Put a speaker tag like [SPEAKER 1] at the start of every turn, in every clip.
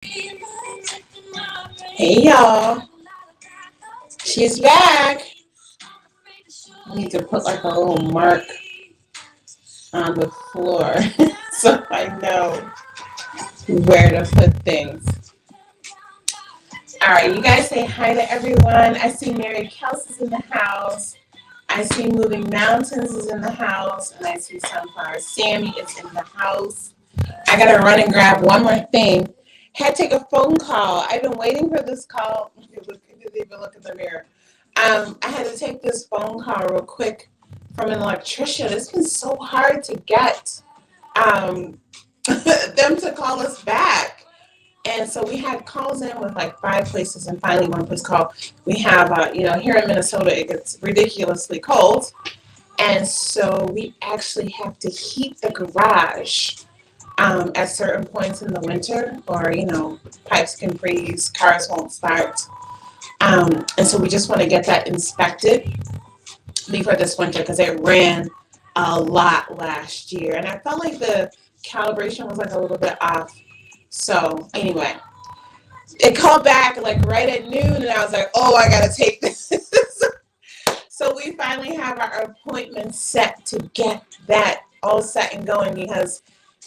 [SPEAKER 1] Hey y'all, she's back. I need to put like a little mark on the floor so I know where to put things. All right, you guys say hi to everyone. I see Mary Kels is in the house. I see Moving Mountains is in the house, and I see Sunflower Sammy is in the house. I gotta run and grab one more thing. Had to take a phone call. I've been waiting for this call. Even look in the mirror. I had to take this phone call real quick from an electrician. It's been so hard to get them to call us back. And so we had calls in with like 5 places, and finally one place called. We have, here in Minnesota, it gets ridiculously cold. And so we actually have to heat the garage at certain points in the winter, or, pipes can freeze, cars won't start. And so we just want to get that inspected before this winter because it ran a lot last year. And I felt like the calibration was like a little bit off. So anyway, it called back like right at noon, and I was like, oh, I got to take this. So we finally have our appointment set to get that all set and going because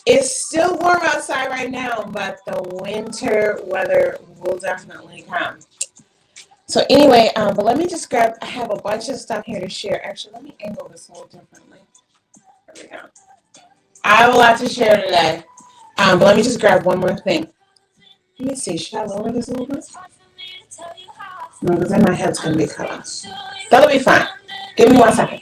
[SPEAKER 1] it's still warm outside right now, but the winter weather will definitely come. So anyway, but let me just grab, I have a bunch of stuff here to share. Actually, let me angle this a little differently. There we go. I have a lot to share today, but let me just grab one more thing. Let me see, should I lower this a little bit? No, because then my head's going to be cut off. That'll be fine. Give me 1 second.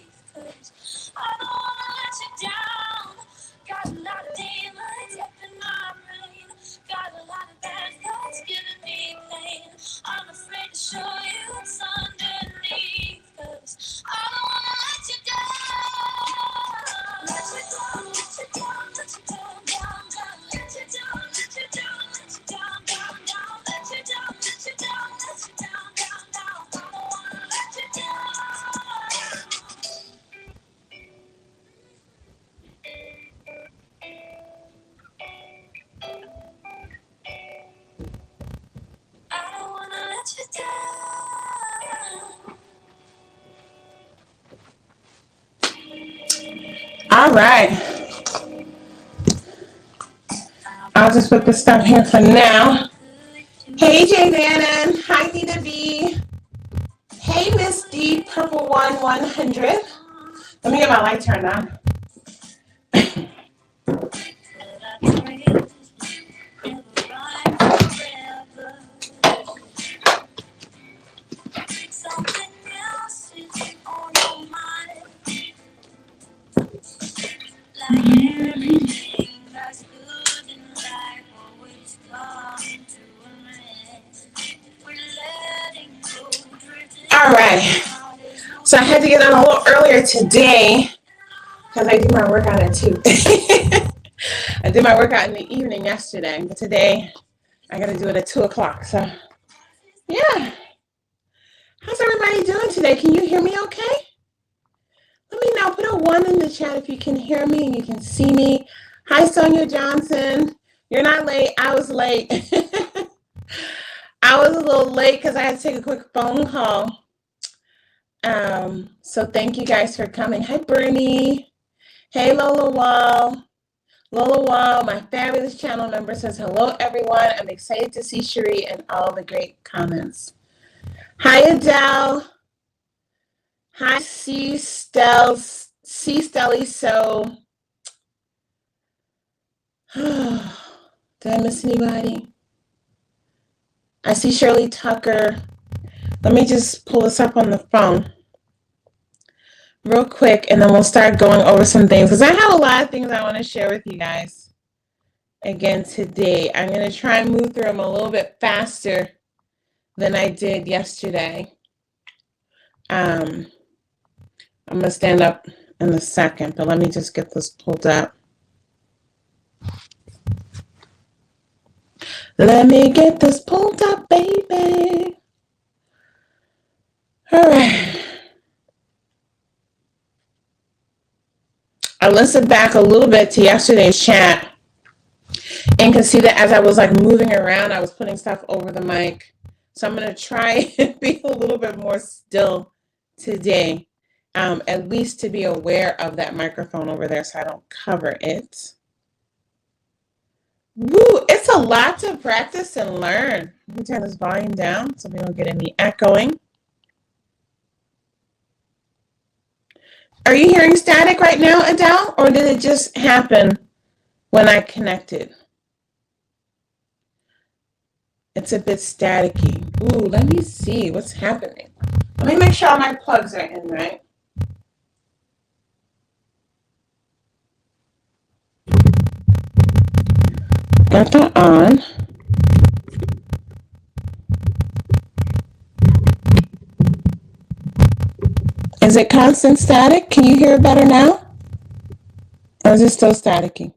[SPEAKER 1] All right. I'll just put this stuff here for now. Hey, Jay Bannon. Hi, Nita B. Hey, Miss D, Purple 100. Let me get my light turned on. All right, so I had to get on a little earlier today because I do my workout at 2. I did my workout in the evening yesterday, but today I got to do it at 2 o'clock. So, yeah. How's everybody doing today? Can you hear me okay? Let me know. Put a 1 in the chat if you can hear me and you can see me. Hi, Sonia Johnson. You're not late. I was late. I was a little late because I had to take a quick phone call. So thank you guys for coming. Hi, Bernie. Hey, Lola Wall. Lola Wall, my fabulous channel member, says, hello, everyone. I'm excited to see Sheree and all the great comments. Hi, Adele. Hi, C. Stelly. So, did I miss anybody? I see Shirley Tucker. Let me just pull this up on the phone real quick, and then we'll start going over some things because I have a lot of things I want to share with you guys again today. I'm going to try and move through them a little bit faster than I did yesterday. I'm going to stand up in a second, but let me just get this pulled up. Let me get this pulled up, baby. All right. I listened back a little bit to yesterday's chat, And you can see that as I was like moving around, I was putting stuff over the mic. So I'm going to try and be a little bit more still today, at least to be aware of that microphone over there so I don't cover it. Woo, it's a lot to practice and learn. Let me turn this volume down so we don't get any echoing. Are you hearing static right now, Adele, or did it just happen when I connected? It's a bit staticky. Ooh, let me see what's happening. Let me make sure all my plugs are in, right? Got that on. Is it constant static? Can you hear it better now? Or is it still staticky?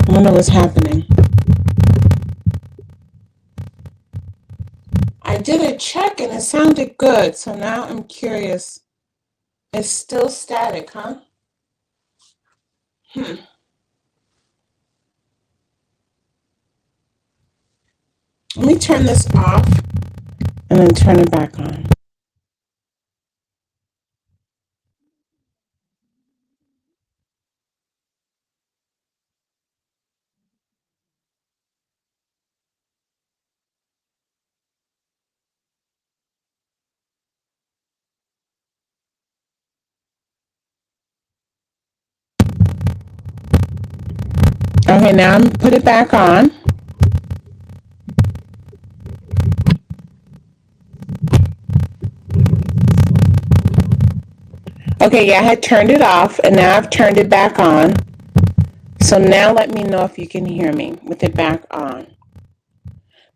[SPEAKER 1] I wonder what's happening. I did a check and it sounded good, so now I'm curious. It's still static, huh? Let me turn this off and then turn it back on. Okay, now I'm put it back on. Okay, yeah, I had turned it off and now I've turned it back on. So now let me know if you can hear me with it back on.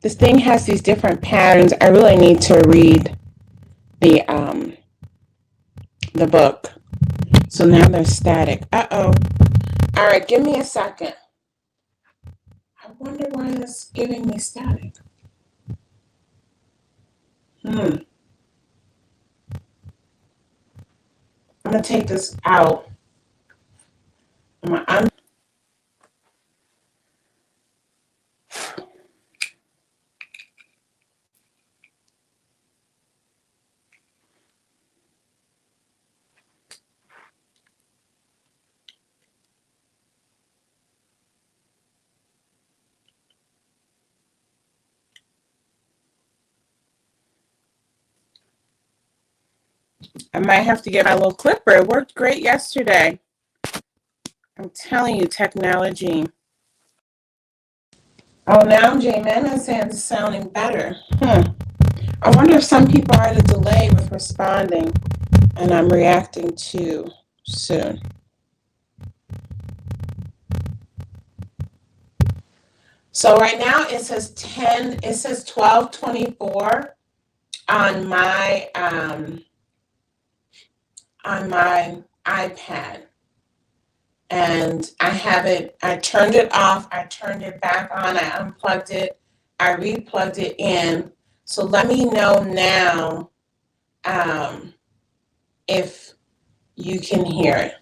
[SPEAKER 1] This thing has these different patterns. I really need to read the book. So now they're static. Uh-oh. All right, give me a second. I wonder why it's giving me static. I'm gonna take this out. I might have to get my little clipper. It worked great yesterday. I'm telling you, technology. Oh, now J-Man is saying it's sounding better. I wonder if some people are at a delay with responding and I'm reacting too soon. So right now it says 12:24 on my iPad. And I turned it off, I turned it back on, I unplugged it, I replugged it in. So let me know now if you can hear it.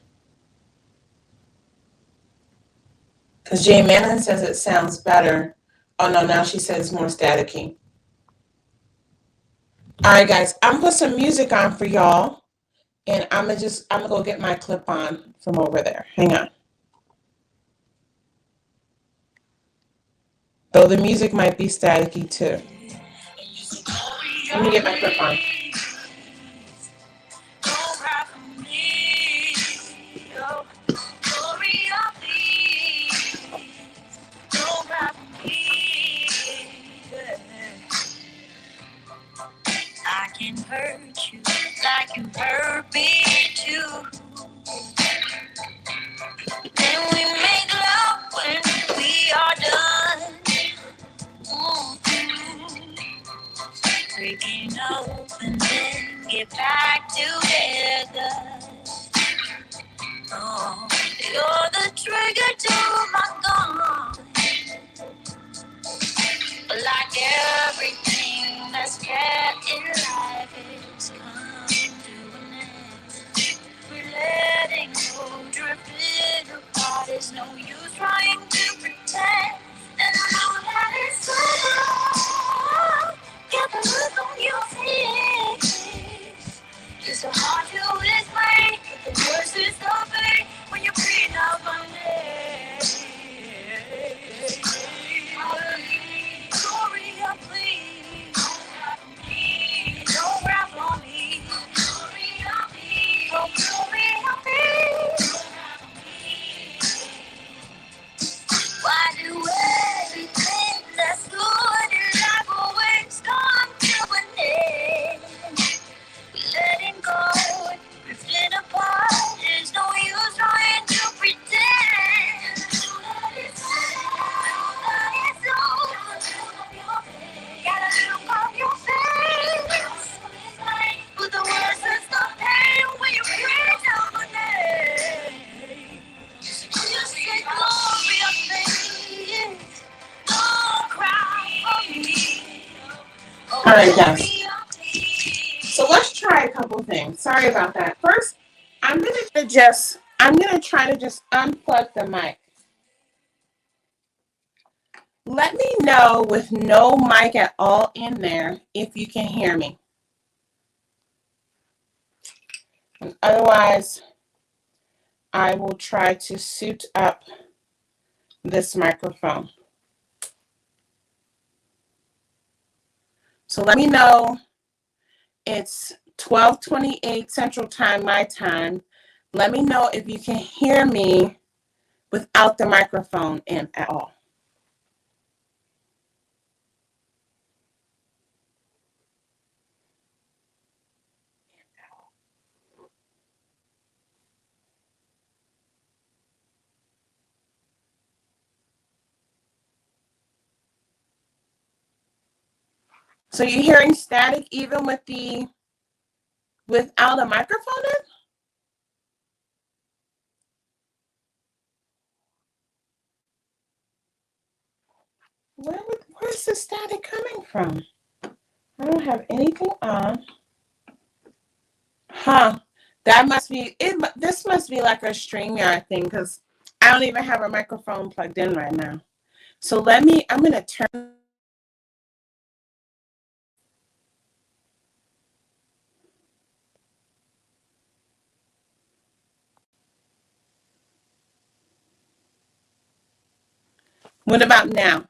[SPEAKER 1] Because Jay Manon says it sounds better. Oh no, now she says it's more staticky. All right, guys, I'm gonna put some music on for y'all, and I'm gonna go get my clip on from over there. Hang on. Though the music might be staticky too. Let me get my clip on. I can hurt you like you hurt me too. Then we make love when we are done. Breaking up and then get back together. Oh, you're the trigger to my gun. Like everything that's kept in life is come to an end. We're letting go There's no use trying to pretend, and I know that it's so. Get the look on your face. It's so hard to explain, but the worst is the pain when you breathe out my name. Gloria, please. Don't rap on me. Gloria, please. Oh, Gloria, please. Why do everything that's good in life always come to an end? Letting go, drifting apart. There's no use trying to pretend that it's over. Gotta look on your face. But the worst is the pain when you breathe down my name. You say Gloria, please. Don't cry for me. All right, guys. So let's try a couple things. Sorry about that. First, I'm gonna try to just unplug the mic. Let me know with no mic at all in there if you can hear me. And otherwise, I will try to suit up this microphone. So let me know. It's 12:28 Central Time, my time. Let me know if you can hear me without the microphone in at all. So you're hearing static even without a microphone in? Where's the static coming from? I don't have anything on. Huh. That must be it. This must be like a StreamYard thing because I don't even have a microphone plugged in right now. So I'm gonna turn. What about now?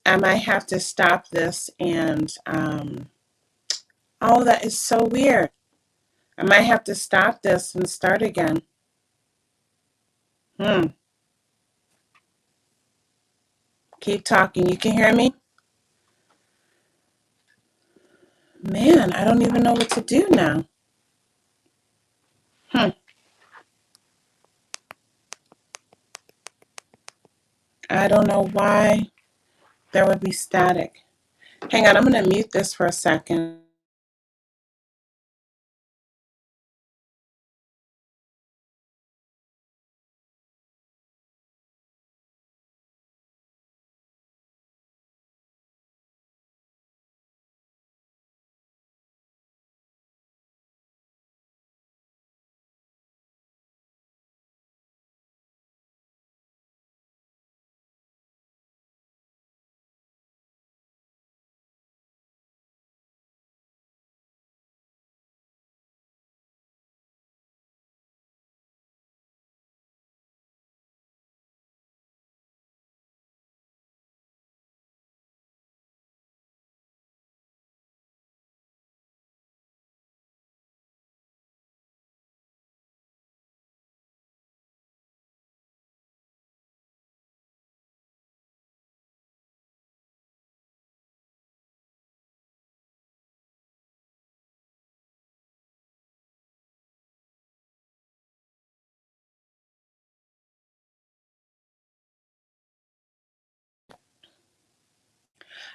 [SPEAKER 1] I might have to stop this and, oh, that is so weird. I might have to stop this and start again. Keep talking. You can hear me? Man, I don't even know what to do now. I don't know why there would be static. Hang on, I'm going to mute this for a second.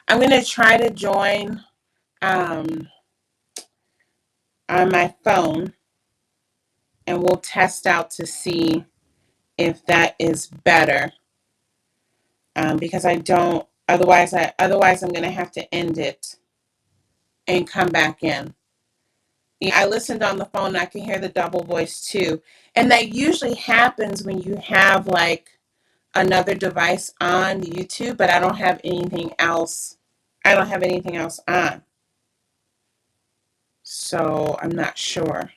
[SPEAKER 1] I'm going to try to join on my phone, and we'll test out to see if that is better. because I don't, otherwise I'm going to have to end it and come back in. Yeah, I listened on the phone and I can hear the double voice too. And that usually happens when you have like another device on YouTube, but I don't have anything else. I don't have anything else on. So I'm not sure.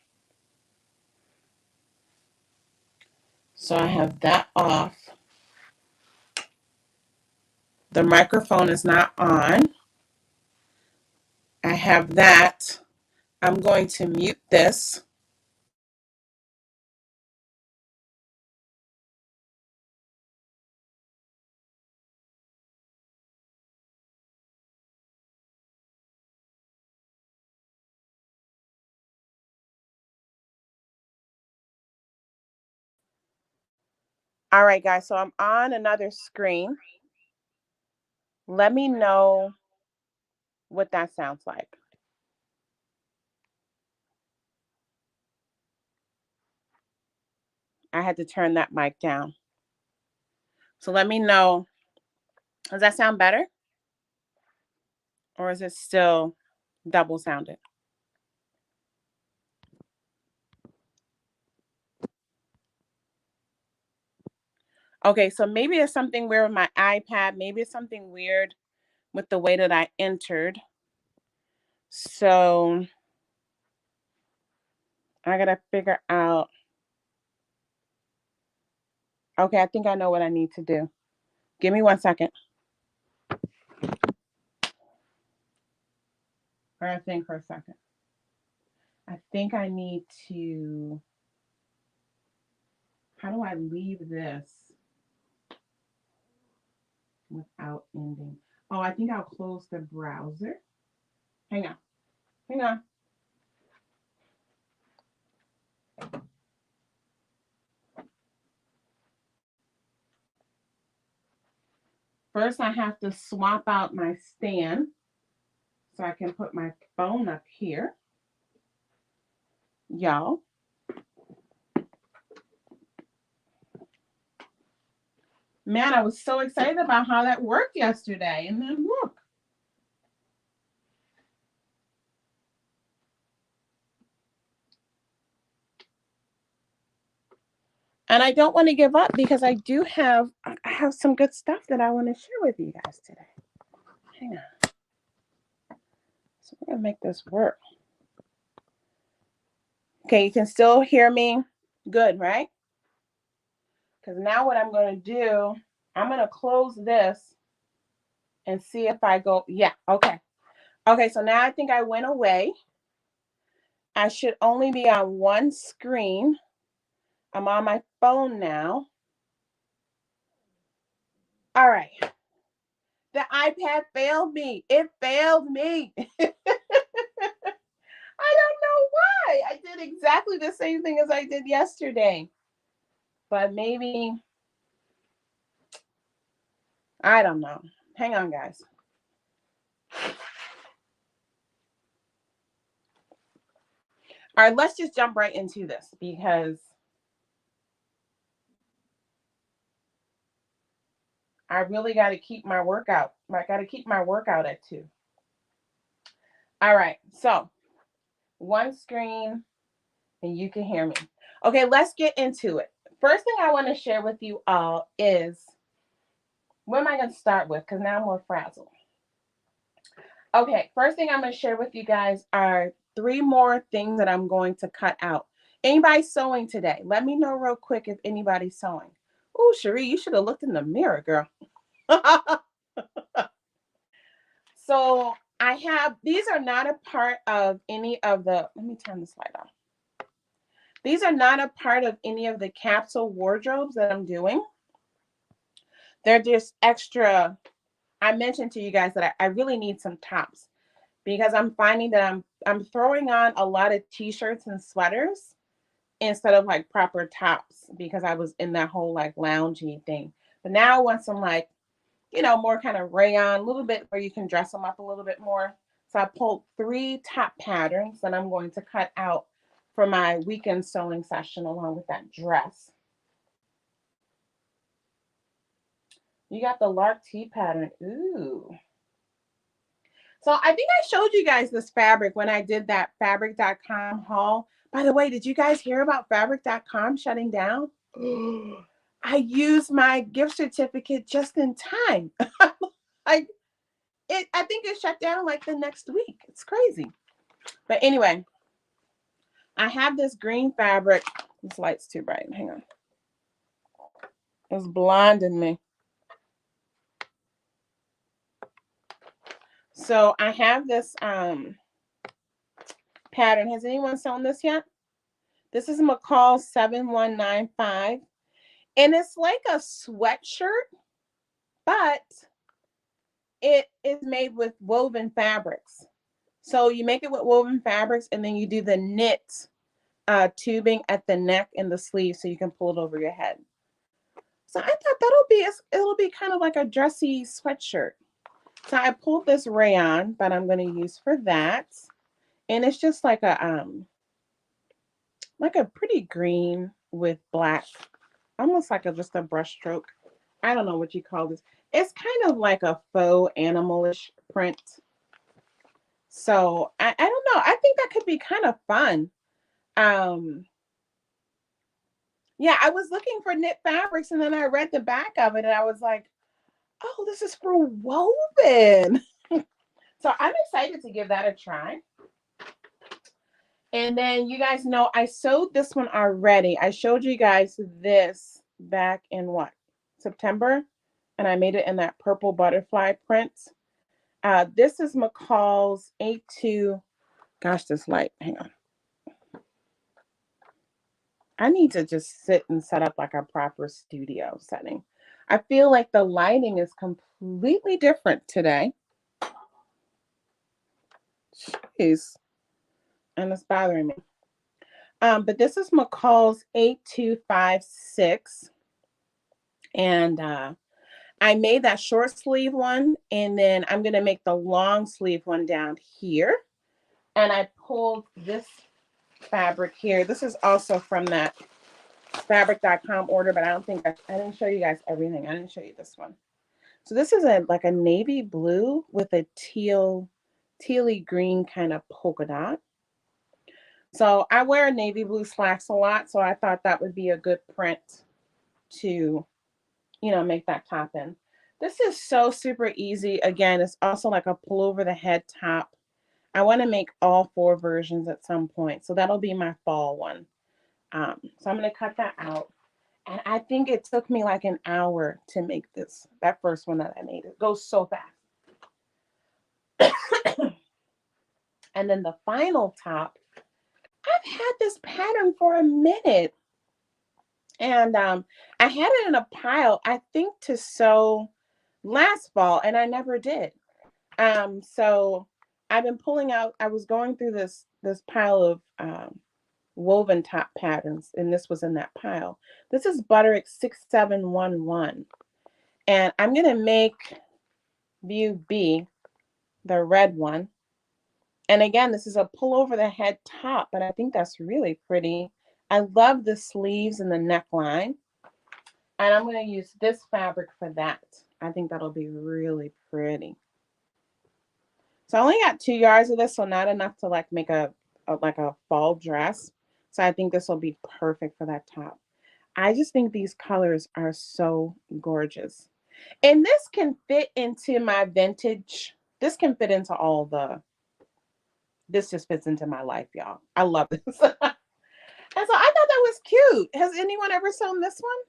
[SPEAKER 1] So I have that off. The microphone is not on. I have that. I'm going to mute this. All right, guys, so I'm on another screen. Let me know what that sounds like. I had to turn that mic down. So let me know. Does that sound better? Or is it still double sounded? Okay, so maybe it's something weird with my iPad. Maybe it's something weird with the way that I entered. So I gotta figure out. Okay, I think I know what I need to do. Give me 1 second. Or I think for a second. I think I need to. How do I leave this without ending? Oh, I think I'll close the browser. Hang on. Hang on. First, I have to swap out my stand so I can put my phone up here. Y'all. Man, I was so excited about how that worked yesterday. And then look. And I don't want to give up because I have some good stuff that I want to share with you guys today. Hang on. So we're going to make this work. Okay, you can still hear me good, right? Because now what I'm going to do, I'm going to close this and see if I go. Yeah, okay. Okay, so now I think I went away. I should only be on one screen. I'm on my phone now. All right. The iPad failed me. It failed me. I don't know why. I did exactly the same thing as I did yesterday. But maybe, I don't know. Hang on, guys. All right, let's just jump right into this because I really got to keep my workout. I got to keep my workout at 2. All right, so one screen and you can hear me. Okay, let's get into it. First thing I want to share with you all is, what am I going to start with? Because now I'm more frazzled. Okay, first thing I'm going to share with you guys are 3 more things that I'm going to cut out. Anybody sewing today? Let me know real quick if anybody's sewing. Oh, Sheree, you should have looked in the mirror, girl. So I have, these are not a part of any of the, let me turn the slide off. These are not a part of any of the capsule wardrobes that I'm doing. They're just extra. I mentioned to you guys that I really need some tops because I'm finding that I'm throwing on a lot of t-shirts and sweaters instead of like proper tops because I was in that whole like loungy thing. But now I want some like, more kind of rayon, a little bit where you can dress them up a little bit more. So I pulled 3 top patterns that I'm going to cut out for my weekend sewing session along with that dress. You got the lark tea pattern. Ooh. So I think I showed you guys this fabric when I did that fabric.com haul. By the way, did you guys hear about fabric.com shutting down? I used my gift certificate just in time. I I think it shut down like the next week. It's crazy. But anyway, I have this green fabric. This light's too bright. Hang on. It's blinding me. So I have this pattern. Has anyone sewn this yet? This is McCall 7195. And it's like a sweatshirt, but it is made with woven fabrics. So you make it with woven fabrics and then you do the knit tubing at the neck and the sleeve so you can pull it over your head. So I thought it'll be kind of like a dressy sweatshirt. So I pulled this rayon that I'm going to use for that. And it's just like a pretty green with black, almost like just a brush stroke. I don't know what you call this. It's kind of like a faux animalish print. So I don't know. I think that could be kind of fun. Yeah, I was looking for knit fabrics and then I read the back of it and I was like, oh, this is for woven. So I'm excited to give that a try. And then you guys know I sewed this one already. I showed you guys this back in what? September. And I made it in that purple butterfly print. This is McCall's 82. Gosh, this light. Hang on. I need to just sit and set up like a proper studio setting. I feel like the lighting is completely different today. Jeez. And it's bothering me. But this is McCall's 8256. And I made that short sleeve one. And then I'm going to make the long sleeve one down here. And I pulled this fabric here. This is also from that fabric.com order, but I don't think I didn't show you guys everything. I didn't show you this one. So this is like a navy blue with a tealy green kind of polka dot. So I wear navy blue slacks a lot, so I thought that would be a good print to, make that top in. This is so super easy. Again, it's also like a pull over the head top. I want to make all 4 versions at some point. So that'll be my fall one. So I'm going to cut that out. And I think it took me like an hour to make that first one that I made. It goes so fast. And then the final top, I've had this pattern for a minute. And I had it in a pile, I think, to sew last fall, and I never did. So I've been pulling out, I was going through this pile of woven top patterns, and this was in that pile. This is Butterick 6711. And I'm going to make view B, the red one. And again, this is a pull over the head top, but I think that's really pretty. I love the sleeves and the neckline. And I'm going to use this fabric for that. I think that'll be really pretty. So I only got 2 yards of this, so not enough to like make a fall dress. So I think this will be perfect for that top. I just think these colors are so gorgeous. And this can fit into my vintage. This can fit into this just fits into my life, y'all. I love this. And so I thought that was cute. Has anyone ever sewn this one?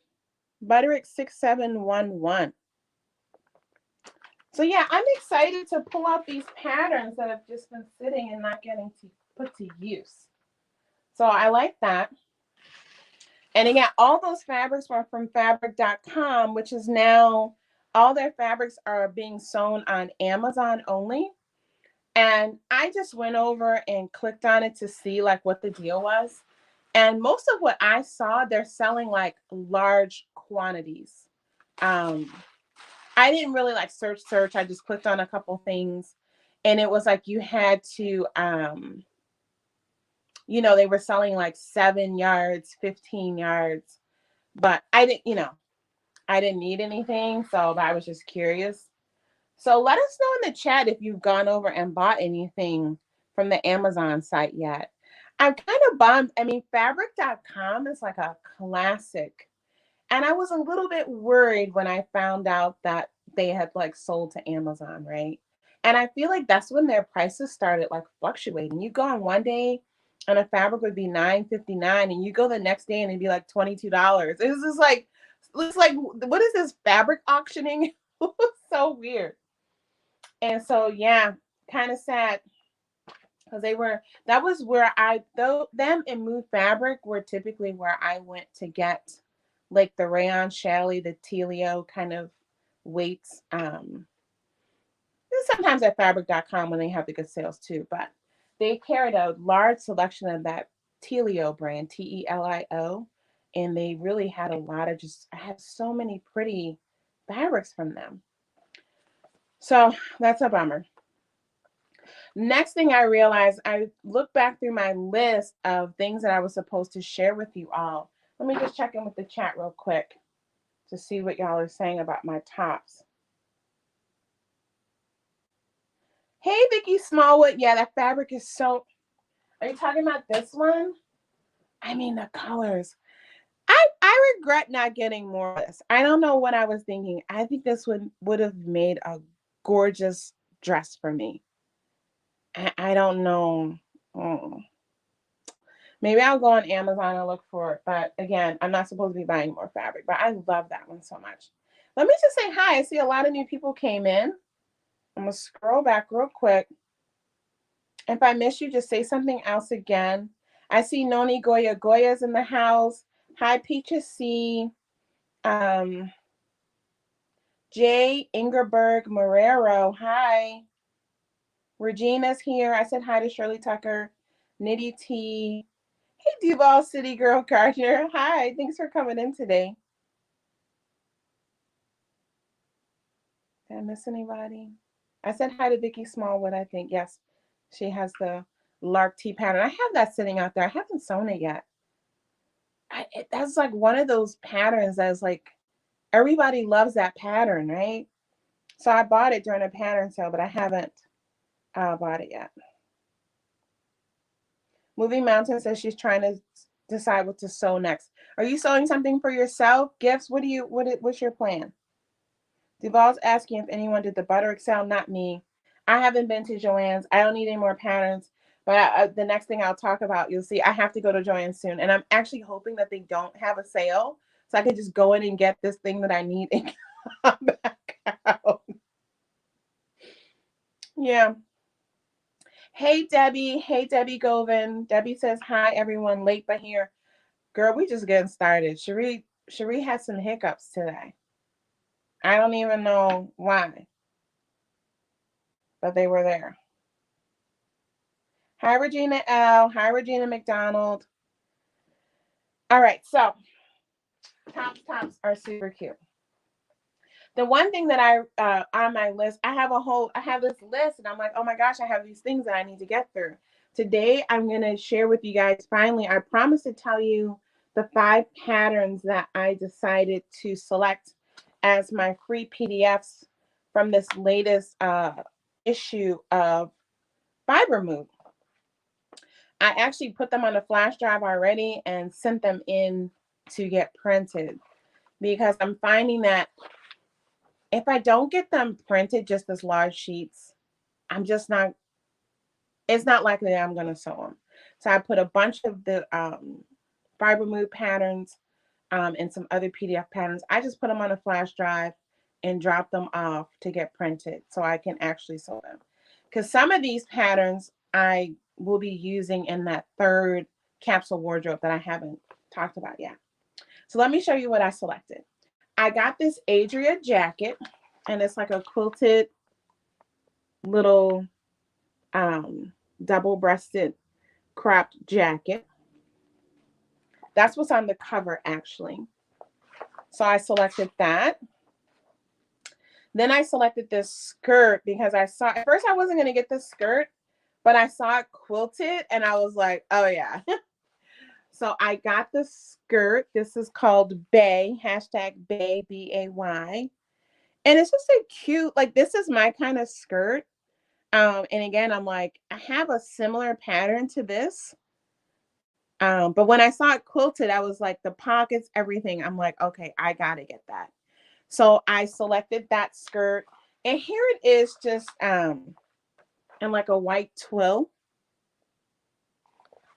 [SPEAKER 1] Butterick 6711. So yeah, I'm excited to pull out these patterns that have just been sitting and not getting to put to use. So I like that. And again, all those fabrics were from fabric.com, which is now all their fabrics are being sewn on Amazon only. And I just went over and clicked on it to see like what the deal was. And most of what I saw, they're selling like large quantities. I didn't really like search. I just clicked on a couple things and it was like you had to, they were selling like 7 yards, 15 yards, but I didn't, I didn't need anything, so I was just curious. So let us know in the chat if you've gone over and bought anything from the Amazon site yet. I'm kind of bummed. I mean, fabric.com is like a classic. And I was a little bit worried when I found out that they had like sold to Amazon, right? And I feel like that's when their prices started like fluctuating. You go on one day and a fabric would be $9.59, and you go the next day and it'd be like $22. It's just like, it's like, what is this fabric auctioning? It was so weird. And so yeah, kind of sad because they were, that was where I, though them and Move Fabric were typically where I went to get like the rayon challis, the Telio kind of weights. Sometimes at fabric.com when they have the good sales too, but they carried a large selection of that Telio brand, Telio, and they really had a lot of just, I had so many pretty fabrics from them. So that's a bummer. Next thing I realized, I looked back through my list of things that I was supposed to share with you all. Let me just check in with the chat real quick to see what y'all are saying about my tops. Hey, Vicky Smallwood. Yeah, that fabric is so... Are you talking about this one? I mean, the colors. I regret not getting more of this. I don't know what I was thinking. I think this would have made a gorgeous dress for me. I don't know. Maybe I'll go on Amazon and look for it. But again, I'm not supposed to be buying more fabric. But I love that one so much. Let me just say hi. I see a lot of new people came in. I'm going to scroll back real quick. If I miss you, just say something else again. I see Noni Goya Goya's in the house. Hi, Peaches C. Jay Ingerberg Marrero. Hi. Regina's here. I said hi to Shirley Tucker. Nitty T. Hey, Duval City Girl Gardner. Hi. Thanks for coming in today. Did I miss anybody? I said hi to Vicky Smallwood, I think. Yes. She has the Lark Tea pattern. I have that sitting out there. I haven't sewn it yet. That's like one of those patterns that's like, everybody loves that pattern, right? So I bought it during a pattern sale, but I haven't bought it yet. Moving Mountain says she's trying to decide what to sew next. Are you sewing something for yourself? Gifts? What's your plan? Duval's asking if anyone did the butter excel. Not me. I haven't been to Joann's. I don't need any more patterns. But the next thing I'll talk about, you'll see, I have to go to Joann's soon. And I'm actually hoping that they don't have a sale, so I could just go in and get this thing that I need and come back out. Yeah. Hey, Debbie. Hey, Debbie Govan. Debbie says, hi, everyone. Late but here. Girl, we just getting started. Sheree had some hiccups today. I don't even know why, but they were there. Hi, Regina L. Hi, Regina McDonald. All right, so tops are super cute. The one thing that I on my list, I have this list, and I'm like, oh my gosh, I have these things that I need to get through. Today, I'm gonna share with you guys. Finally, I promised to tell you the 5 patterns that I decided to select as my free PDFs from this latest issue of Fiber Move. I actually put them on a flash drive already and sent them in to get printed, because I'm finding that if I don't get them printed just as large sheets, it's not likely that I'm going to sew them. So I put a bunch of the Fiber Move patterns and some other PDF patterns. I just put them on a flash drive and drop them off to get printed so I can actually sew them. Because some of these patterns I will be using in that 3rd capsule wardrobe that I haven't talked about yet. So let me show you what I selected. I got this Adria jacket, and it's like a quilted little double-breasted cropped jacket. That's what's on the cover, actually. So I selected that. Then I selected this skirt because I saw, at first I wasn't going to get this skirt, but I saw it quilted and I was like, oh yeah. So I got the skirt. This is called Bay, hashtag Bay, Bay. And it's just a cute, like this is my kind of skirt. And again, I'm like, I have a similar pattern to this. But when I saw it quilted, I was like, the pockets, everything. I'm like, okay, I gotta get that. So I selected that skirt. And here it is just in like a white twill.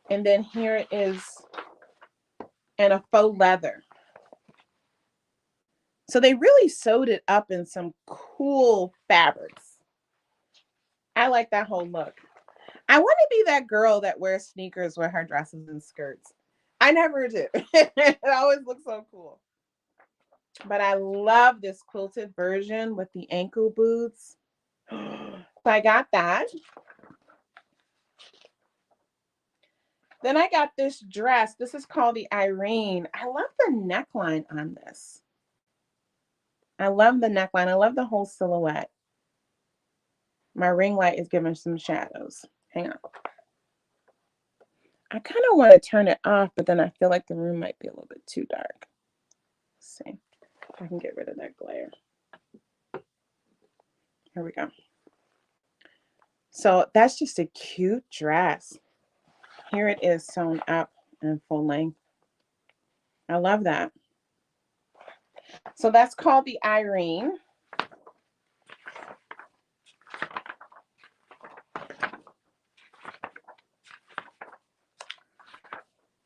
[SPEAKER 1] And then here it is in a faux leather. So they really sewed it up in some cool fabrics. I like that whole look. I want to be that girl that wears sneakers with her dresses and skirts. I never do. It always looks so cool. But I love this quilted version with the ankle boots. So I got that. Then I got this dress. This is called the Irene. I love the neckline on this. I love the neckline. I love the whole silhouette. My ring light is giving some shadows. Hang on. I kind of want to turn it off, but then I feel like the room might be a little bit too dark. Let's see if I can get rid of that glare. Here we go. So that's just a cute dress. Here it is sewn up in full length. I love that. So that's called the Irene.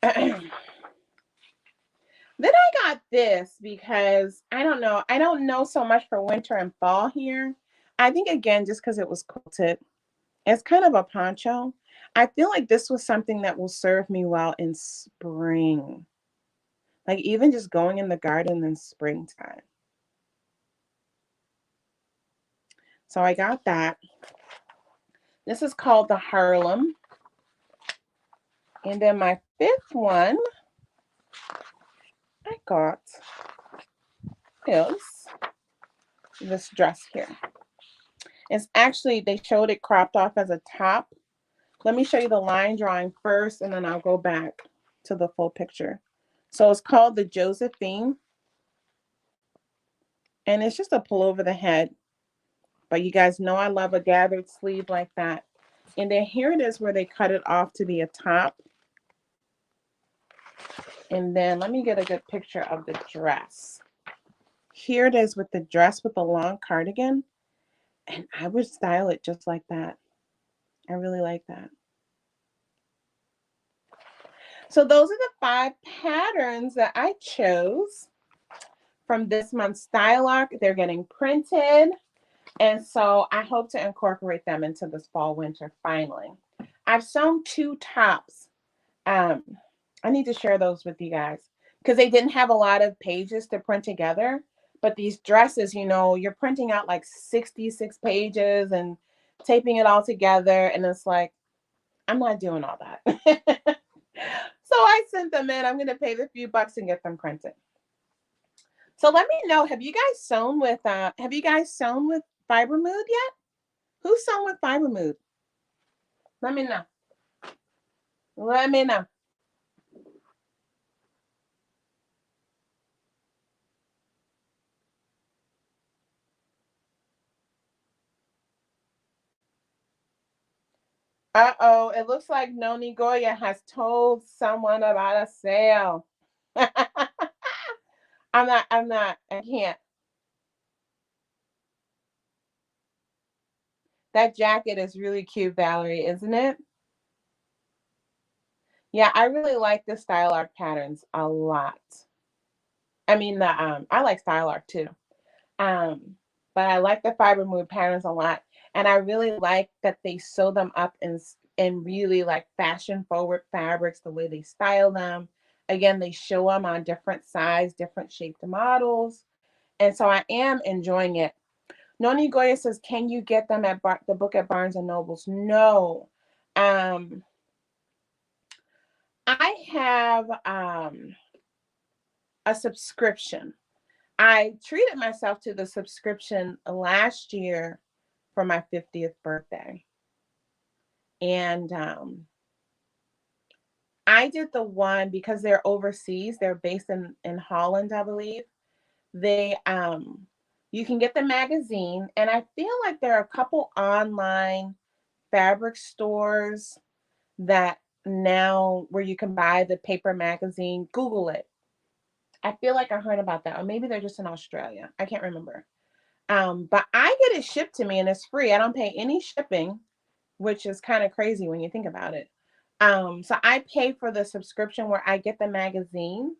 [SPEAKER 1] Then I got this because I don't know. I don't know so much for winter and fall here. I think again, just because it was quilted, it's kind of a poncho. I feel like this was something that will serve me well in spring. Like even just going in the garden in springtime. So I got that. This is called the Harlem. And then my fifth one I got is this dress here. It's actually, they showed it cropped off as a top. Let me show you the line drawing first, and then I'll go back to the full picture. So it's called the Josephine. And it's just a pull over the head. But you guys know I love a gathered sleeve like that. And then here it is where they cut it off to be a top. And then let me get a good picture of the dress. Here it is with the dress with the long cardigan. And I would style it just like that. I really like that. So those are the 5 patterns that I chose from this month's Style Arc. They're getting printed. And so I hope to incorporate them into this fall winter finally. I've sewn 2 tops. I need to share those with you guys because they didn't have a lot of pages to print together. But these dresses, you know, you're printing out like 66 pages and taping it all together. And it's like, I'm not doing all that. So I sent them in. I'm going to pay the few bucks and get them printed. So let me know, have you guys sewn with Fiber Mood yet? Who's sewn with Fiber Mood? Let me know. Let me know. Uh-oh, it looks like Noni Goya has told someone about a sale. I can't. That jacket is really cute, Valerie, isn't it? Yeah, I really like the Style Arc patterns a lot. I mean, I like Style Arc too. Um, but I like the Fiber Mood patterns a lot. And I really like that they sew them up in really like fashion forward fabrics, the way they style them. Again, they show them on different size, different shaped models. And so I am enjoying it. Noni Goya says, can you get them at the book at Barnes and Nobles? No. Um, I have a subscription. I treated myself to the subscription last year for my 50th birthday. And I did the one because they're overseas. They're based in Holland, I believe. They you can get the magazine, and I feel like there are a couple online fabric stores that now where you can buy the paper magazine. Google it. I feel like I heard about that, or maybe they're just in Australia. I can't remember. But I get it shipped to me and it's free. I don't pay any shipping, which is kind of crazy when you think about it. So I pay for the subscription where I get the magazine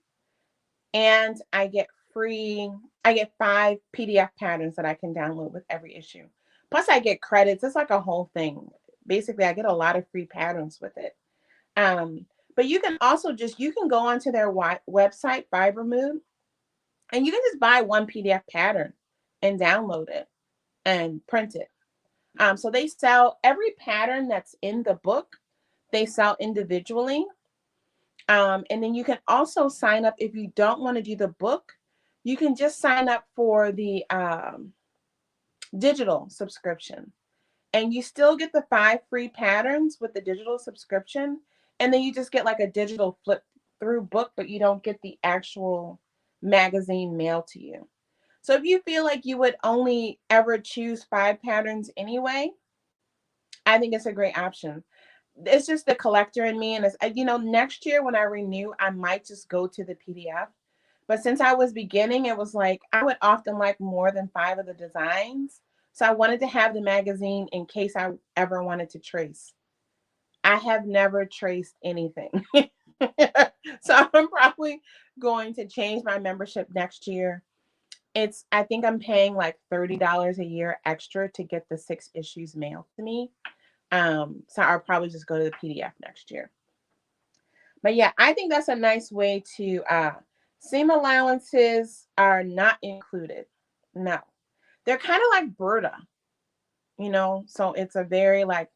[SPEAKER 1] and I get 5 PDF patterns that I can download with every issue. Plus I get credits. It's like a whole thing. Basically, I get a lot of free patterns with it. Um, but you can also you can go onto their website, Vibermood, and you can just buy one PDF pattern and download it and print it. So they sell every pattern that's in the book, they sell individually. And then you can also sign up if you don't want to do the book. You can just sign up for the digital subscription. And you still get the 5 free patterns with the digital subscription. And then you just get like a digital flip through book, but you don't get the actual magazine mailed to you. So if you feel like you would only ever choose 5 patterns anyway, I think it's a great option. It's just the collector in me. And it's, next year when I renew, I might just go to the PDF. But since I was beginning, it was like I would often like more than 5 of the designs. So I wanted to have the magazine in case I ever wanted to trace. I have never traced anything. So I'm probably going to change my membership next year. I think I'm paying like $30 a year extra to get the 6 issues mailed to me. So I'll probably just go to the PDF next year. But yeah, I think that's a nice way to seam allowances are not included. No. They're kind of like Berta, so it's a very like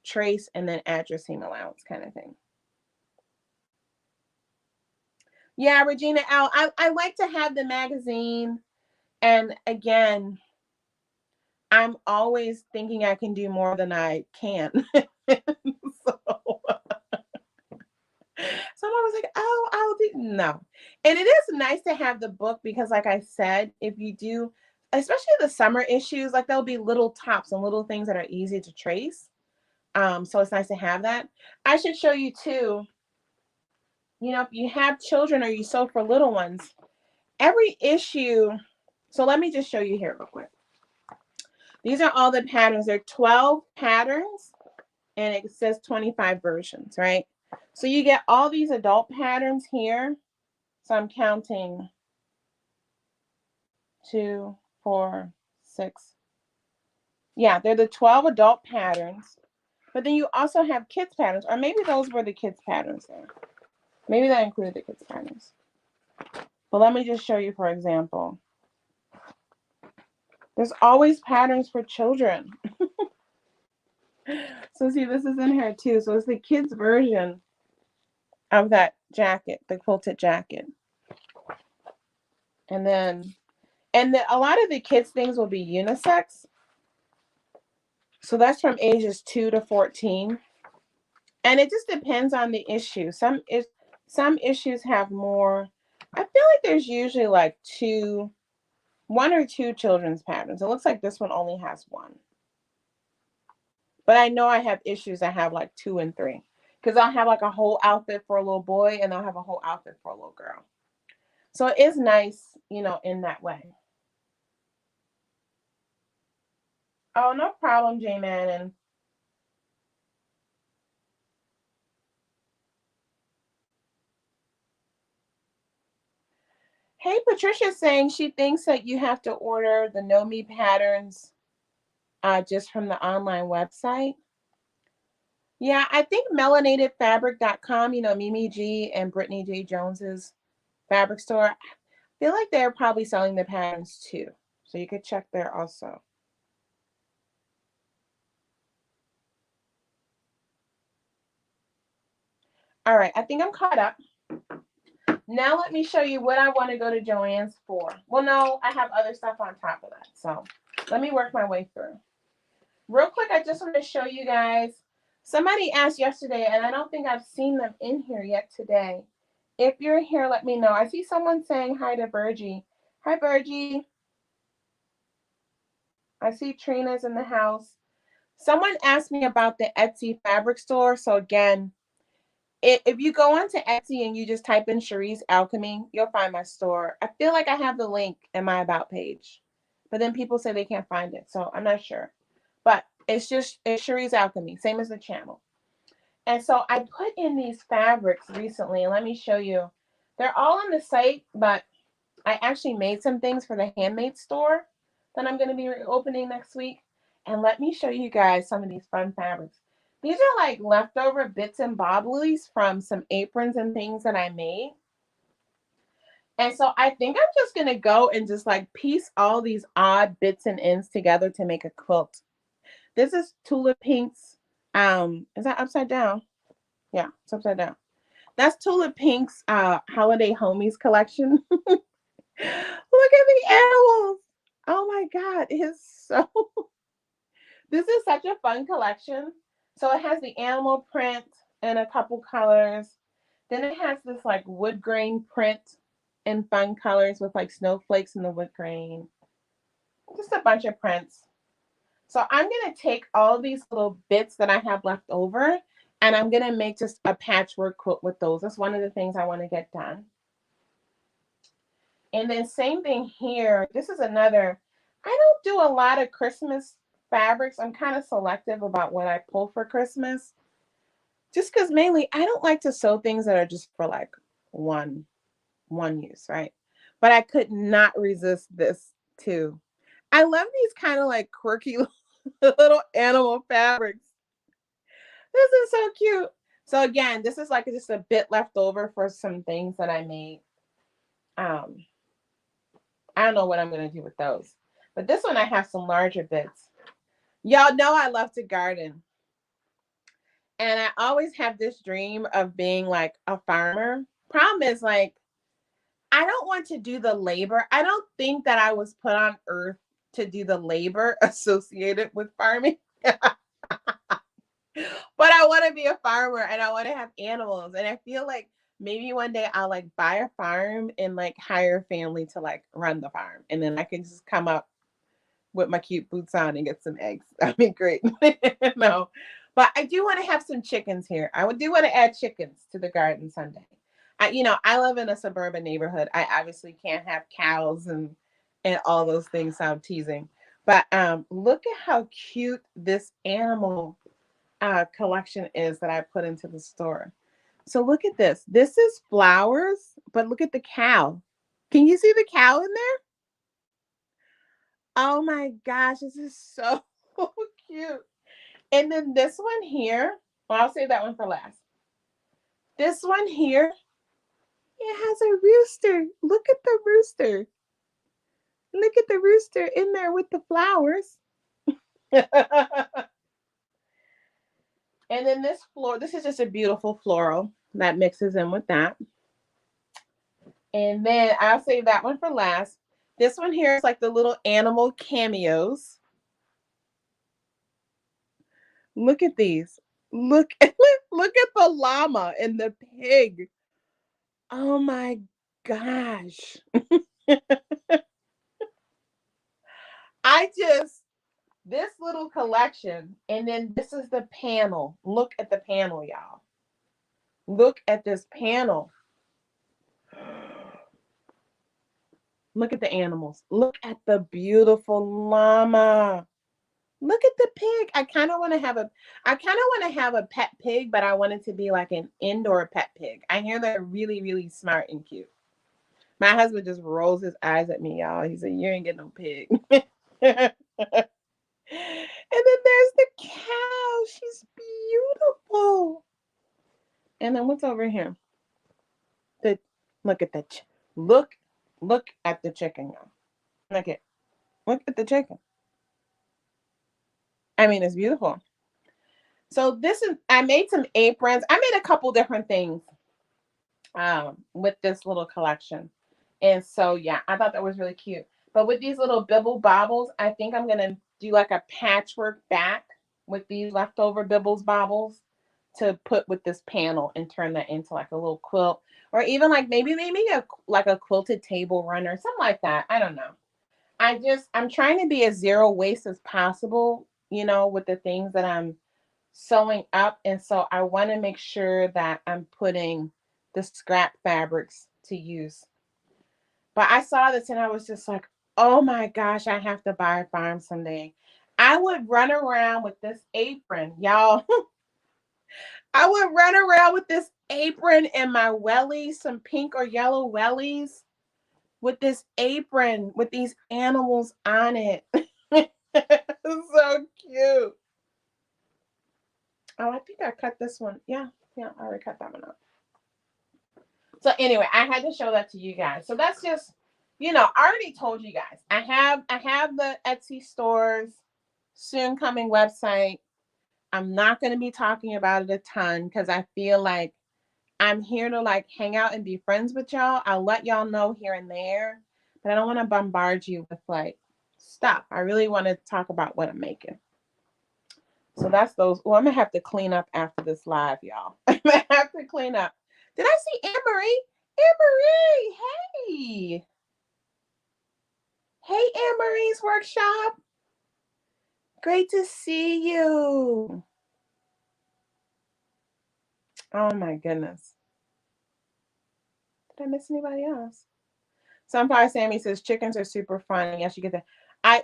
[SPEAKER 1] trace and then add your seam allowance kind of thing. Yeah, Regina L. I like to have the magazine. And again, I'm always thinking I can do more than I can. So someone was like, oh, I'll do no. And it is nice to have the book because, like I said, if you do, especially the summer issues, like there'll be little tops and little things that are easy to trace. So it's nice to have that. I should show you too, if you have children or you sew for little ones, every issue. So let me just show you here real quick. These are all the patterns. There are 12 patterns and it says 25 versions, right? So you get all these adult patterns here. So I'm counting 2, 4, 6. Yeah, they're the 12 adult patterns. But then you also have kids patterns, or maybe those were the kids patterns there. Maybe that included the kids patterns. But let me just show you, for example. There's always patterns for children. So see, this is in here too. So it's the kids version of that jacket, the quilted jacket. And then, a lot of the kids things will be unisex. So that's from ages 2 to 14. And it just depends on the issue. Some issues have more. I feel like there's usually like 1 or 2 children's patterns. It looks like this one only has 1. But I know I have issues that have like 2 and 3. Because I'll have like a whole outfit for a little boy and I'll have a whole outfit for a little girl. So it is nice, in that way. Oh, no problem, J-Man. And hey, Patricia's saying she thinks that you have to order the Know Me patterns just from the online website. Yeah, I think melanatedfabric.com, Mimi G and Brittany J. Jones's fabric store. I feel like they're probably selling the patterns too. So you could check there also. All right, I think I'm caught up. Now let me show you what I want to go to Joann's for. Well, no, I have other stuff on top of that. So let me work my way through. Real quick, I just want to show you guys Somebody asked yesterday, and I don't think I've seen them in here yet today. If you're here, let me know. I see someone saying hi to Virgie. Hi, Virgie. I see Trina's in the house. Someone asked me about the Etsy fabric store. So again, if you go onto Etsy and you just type in Sheree's Alchemy, you'll find my store. I feel like I have the link in my about page, but then people say they can't find it, so I'm not sure. But it's Sheree's Alchemy, same as the channel. And so I put in these fabrics recently, and let me show you. They're all on the site, but I actually made some things for the handmade store that I'm going to be opening next week. And let me show you guys some of these fun fabrics. These are like leftover bits and bobblies from some aprons and things that I made. And so I think I'm just going to go and just like piece all these odd bits and ends together to make a quilt. This is Tula Pink's, is that upside down? Yeah, it's upside down. That's Tula Pink's Holiday Homies collection. Look at the animals. Oh my God, it's so, this is such a fun collection. So it has the animal print in a couple colors. Then it has this like wood grain print in fun colors with like snowflakes in the wood grain. Just a bunch of prints. So I'm going to take all these little bits that I have left over, and I'm going to make just a patchwork quilt with those. That's one of the things I want to get done. And then same thing here. This is another, I don't do a lot of Christmas fabrics. I'm kind of selective about what I pull for Christmas. Just because mainly I don't like to sew things that are just for like one use, right? But I could not resist this too. I love these kind of like quirky little animal fabrics. This is so cute. So again, this is like just a bit left over for some things that I made. Um, I don't know what I'm going to do with those. But this one, I have some larger bits. Y'all know I love to garden. And I always have this dream of being like a farmer. Problem is, like, I don't want to do the labor. I don't think that I was put on earth to do the labor associated with farming. But I want to be a farmer and I want to have animals. And I feel like maybe one day I'll like buy a farm and like hire a family to like run the farm. And then I can just come up with my cute boots on and get some eggs. That'd be great. No. But I do want to have some chickens here. I do want to add chickens to the garden someday. I live in a suburban neighborhood. I obviously can't have cows and all those things. So I'm teasing. But look at how cute this animal collection is that I put into the store. So look at this. This is flowers, but look at the cow. Can you see the cow in there? Oh my gosh, this is so cute. And then this one here, well, I'll save that one for last. This one here, it has a rooster. Look at the rooster. Look at the rooster in there with the flowers. And then this is just a beautiful floral that mixes in with that. And then I'll save that one for last. This one here is like the little animal cameos. Look at these. Look at the llama and the pig. Oh my gosh. This little collection, and then this is the panel. Look at the panel, y'all. Look at this panel. Look at the animals. Look at the beautiful llama. Look at the pig. I kind of want to have a pet pig, but I want it to be like an indoor pet pig. I hear they're really, really smart and cute. My husband just rolls his eyes at me, y'all. He said, "You ain't getting no pig." And then there's the cow. She's beautiful. And then what's over here? The look at the look at the chicken, y'all. Look at the chicken. I mean, it's beautiful. So I made some aprons. I made a couple different things with this little collection. And so, yeah, I thought that was really cute. But with these little bibble bobbles, I think I'm going to do like a patchwork back with these leftover bibbles bobbles to put with this panel and turn that into like a little quilt, or even like maybe a quilted table runner, something like that. I don't know. I'm trying to be as zero waste as possible, with the things that I'm sewing up. And so I want to make sure that I'm putting the scrap fabrics to use. But I saw this and I was just like, oh my gosh, I have to buy a farm someday. I would run around with this apron, y'all. I would run around with this apron and my wellies, some pink or yellow wellies, with this apron with these animals on it. So cute. Oh, I think I cut this one. Yeah, I already cut that one up. So anyway, I had to show that to you guys. So that's just, I already told you guys. I have the Etsy stores, soon coming website. I'm not going to be talking about it a ton because I feel like I'm here to like hang out and be friends with y'all. I'll let y'all know here and there, but I don't want to bombard you with like stuff. I really want to talk about what I'm making. So that's those. Well, I'm gonna have to clean up after this live, y'all. I'm gonna have to clean up. Did I see Anne Marie? Anne Marie, hey. Hey, Anne Marie's workshop. Great to see you. Oh my goodness. Did I miss anybody else? Sunflower Sammy says chickens are super fun. Yes, you get that.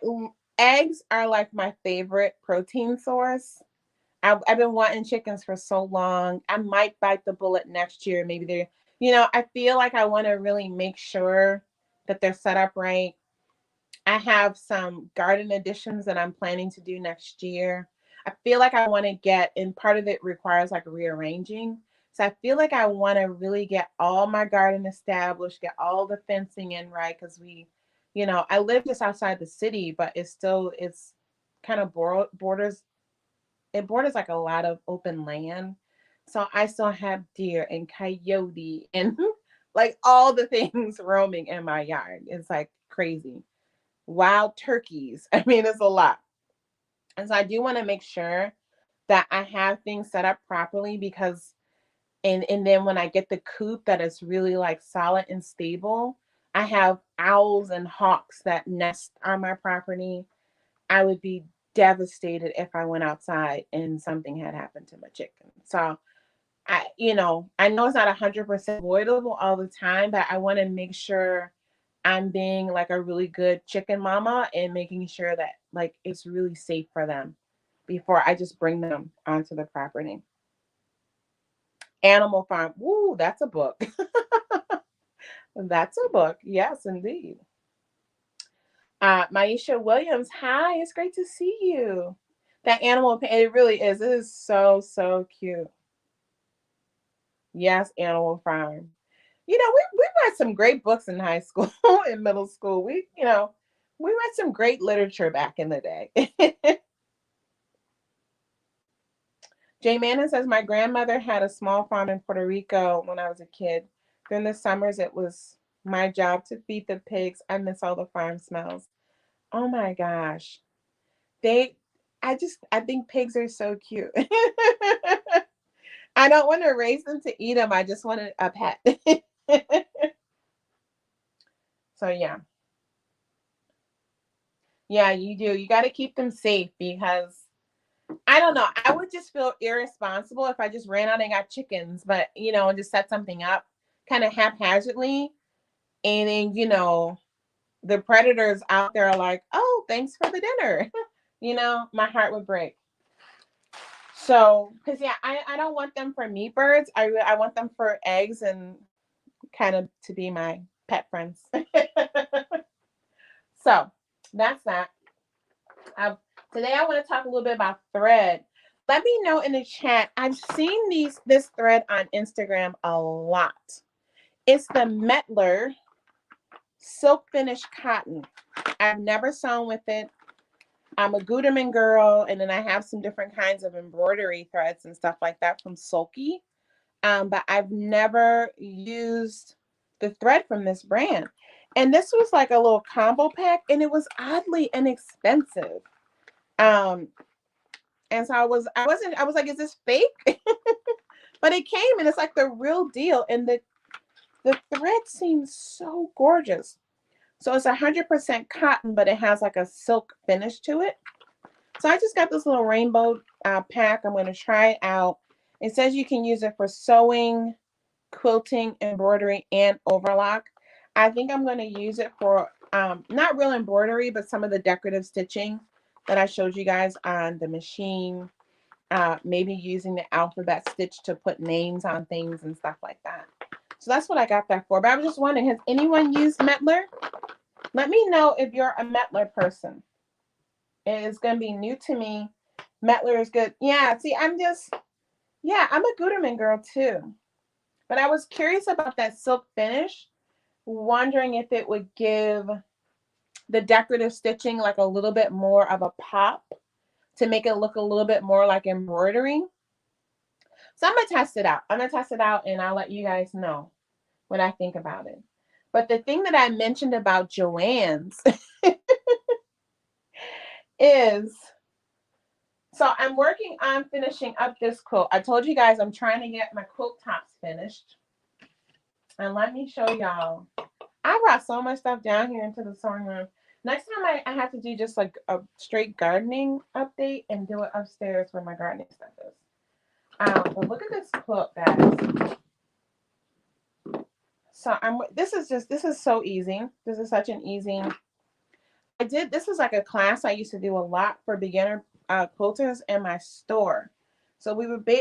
[SPEAKER 1] Eggs are like my favorite protein source. I've been wanting chickens for so long. I might bite the bullet next year. Maybe I feel like I want to really make sure that they're set up right. I have some garden additions that I'm planning to do next year. I feel like I want to and part of it requires like rearranging. So I feel like I want to really get all my garden established, get all the fencing in right. Cause I live just outside the city, but it's kind of borders like a lot of open land. So I still have deer and coyote and like all the things roaming in my yard. It's like crazy. Wild turkeys. I mean, it's a lot. And so I do want to make sure that I have things set up properly because and then when I get the coop that is really like solid and stable, I have owls and hawks that nest on my property. I would be devastated if I went outside and something had happened to my chicken. So I know it's not 100% avoidable all the time, but I want to make sure I'm being like a really good chicken mama and making sure that like it's really safe for them before I just bring them onto the property. Animal Farm. Woo, that's a book. That's a book. Yes, indeed. Maisha Williams, hi, it's great to see you. That animal, it really is. It is so, so cute. Yes, Animal Farm. We read some great books in high school and middle school. We read some great literature back in the day. Jay Manning says, my grandmother had a small farm in Puerto Rico when I was a kid. During the summers, it was my job to feed the pigs. I miss all the farm smells. Oh my gosh. I think pigs are so cute. I don't want to raise them to eat them. I just want a pet. So yeah. Yeah, you do. You got to keep them safe because I don't know. I would just feel irresponsible if I just ran out and got chickens, but and just set something up kind of haphazardly. And then, the predators out there are like, oh, thanks for the dinner. My heart would break. So, because yeah, I don't want them for meat birds. I want them for eggs and kind of to be my pet friends. So that's that. Today I want to talk a little bit about thread. Let me know in the chat. I've seen this thread on Instagram a lot. It's the Metler silk finish cotton. I've never sewn with it. I'm a Gutermann girl, and then I have some different kinds of embroidery threads and stuff like that from Sulky. But I've never used the thread from this brand. And this was like a little combo pack, and it was oddly inexpensive. And so I was like, is this fake? But it came and it's like the real deal. And the thread seems so gorgeous. So it's 100% cotton, but it has like a silk finish to it. So I just got this little rainbow pack. I'm going to try it out. It says you can use it for sewing, quilting, embroidery, and overlock. I think I'm going to use it for not real embroidery, but some of the decorative stitching that I showed you guys on the machine. Maybe using the alphabet stitch to put names on things and stuff like that. So that's what I got that for. But I was just wondering, has anyone used Metler? Let me know if you're a Metler person. It is going to be new to me. Metler is good. Yeah, see, I'm a Gutermann girl too. But I was curious about that silk finish, wondering if it would give the decorative stitching like a little bit more of a pop to make it look a little bit more like embroidery. So I'm going to test it out. I'm going to test it out and I'll let you guys know what I think about it. But the thing that I mentioned about Joann's is, so I'm working on finishing up this quilt. I told you guys I'm trying to get my quilt tops finished. And let me show y'all. I brought so much stuff down here into the sewing room. Next time I have to do just like a straight gardening update and do it upstairs where my gardening stuff is. But look at this quilt, guys. So this is so easy. This is such an easy. This is like a class I used to do a lot for beginner quilters in my store. So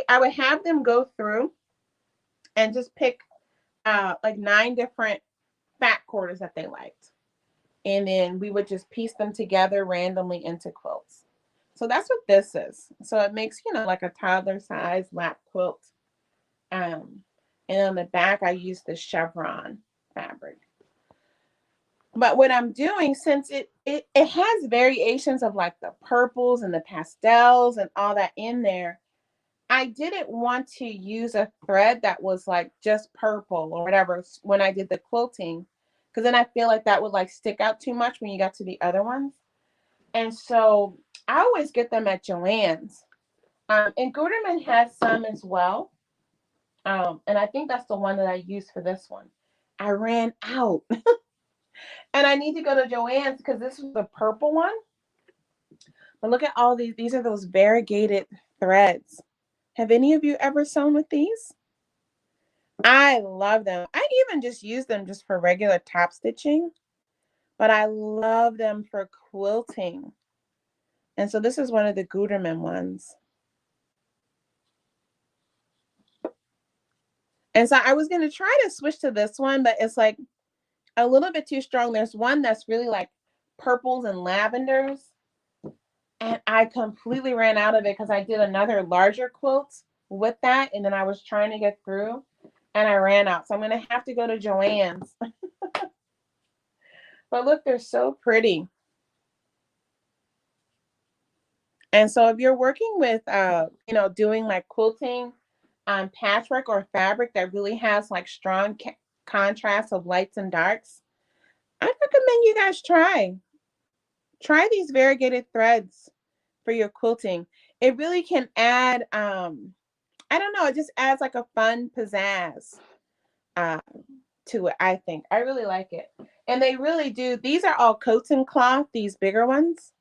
[SPEAKER 1] I would have them go through and just pick like 9 different fat quarters that they liked. And then we would just piece them together randomly into quilts. So that's what this is. So it makes, like a toddler size lap quilt. And on the back, I use the chevron fabric. But what I'm doing, since it has variations of like the purples and the pastels and all that in there, I didn't want to use a thread that was like just purple or whatever when I did the quilting, because then I feel like that would like stick out too much when you got to the other ones. And so I always get them at Joann's. And Gutermann has some as well. And I think that's the one that I used for this one. I ran out. And I need to go to Joann's because this was the purple one. But look at all these. These are those variegated threads. Have any of you ever sewn with these? I love them. I even just use them just for regular top stitching. But I love them for quilting. And so this is one of the Gutermann ones. And so I was going to try to switch to this one, but it's like a little bit too strong. There's one that's really like purples and lavenders. And I completely ran out of it because I did another larger quilt with that. And then I was trying to get through and I ran out. So I'm going to have to go to Joann's. But look, they're so pretty. And so if you're working with, doing like quilting on patchwork or fabric that really has like strong contrast of lights and darks, I recommend you guys try these variegated threads for your quilting. It really can add, I don't know, it just adds like a fun pizzazz to it, I think. I really like it. And they really do. These are all coating cloth, these bigger ones.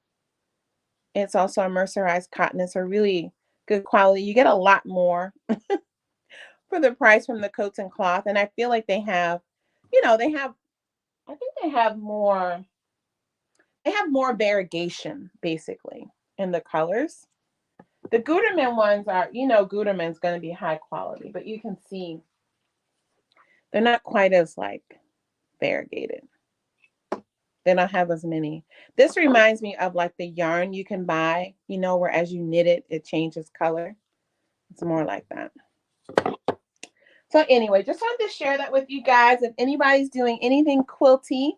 [SPEAKER 1] It's also a mercerized cotton. It's a really good quality. You get a lot more for the price from the coats and cloth. And I feel like they have variegation basically in the colors. The Gutermann ones are, Gutermann's going to be high quality, but you can see they're not quite as like variegated. They don't have as many. This reminds me of like the yarn you can buy, where as you knit it, it changes color. It's more like that. So anyway, just wanted to share that with you guys. If anybody's doing anything quilty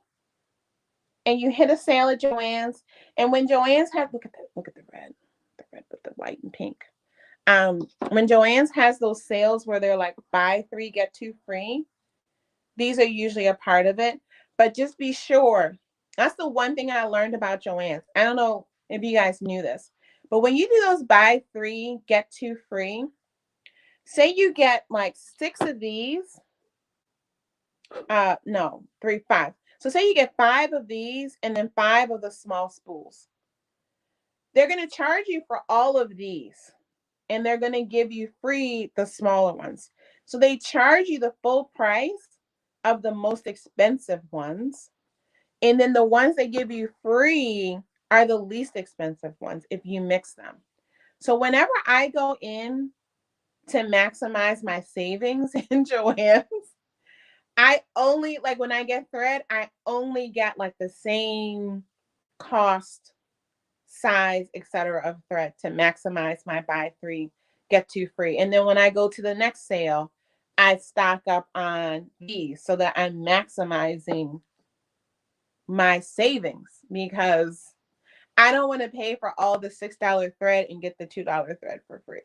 [SPEAKER 1] and you hit a sale at Joann's, and when Joann's has, look at the red with the white and pink. When Joann's has those sales where they're like buy 3, get 2 free, these are usually a part of it. But just be sure. That's the one thing I learned about Joann's. I don't know if you guys knew this, But when you do those buy 3, get 2 free, say you get like 6 of these, no, 3, 5. So say you get 5 of these and then 5 of the small spools. They're going to charge you for all of these and they're going to give you free the smaller ones. So they charge you the full price of the most expensive ones. And then the ones they give you free are the least expensive ones if you mix them. So whenever I go in to maximize my savings in Joann's, I only like when I get thread, I only get like the same cost, size, etc. of thread to maximize my buy 3, get 2 free. And then when I go to the next sale, I stock up on these so that I'm maximizing my savings because I don't want to pay for all the $6 thread and get the $2 thread for free.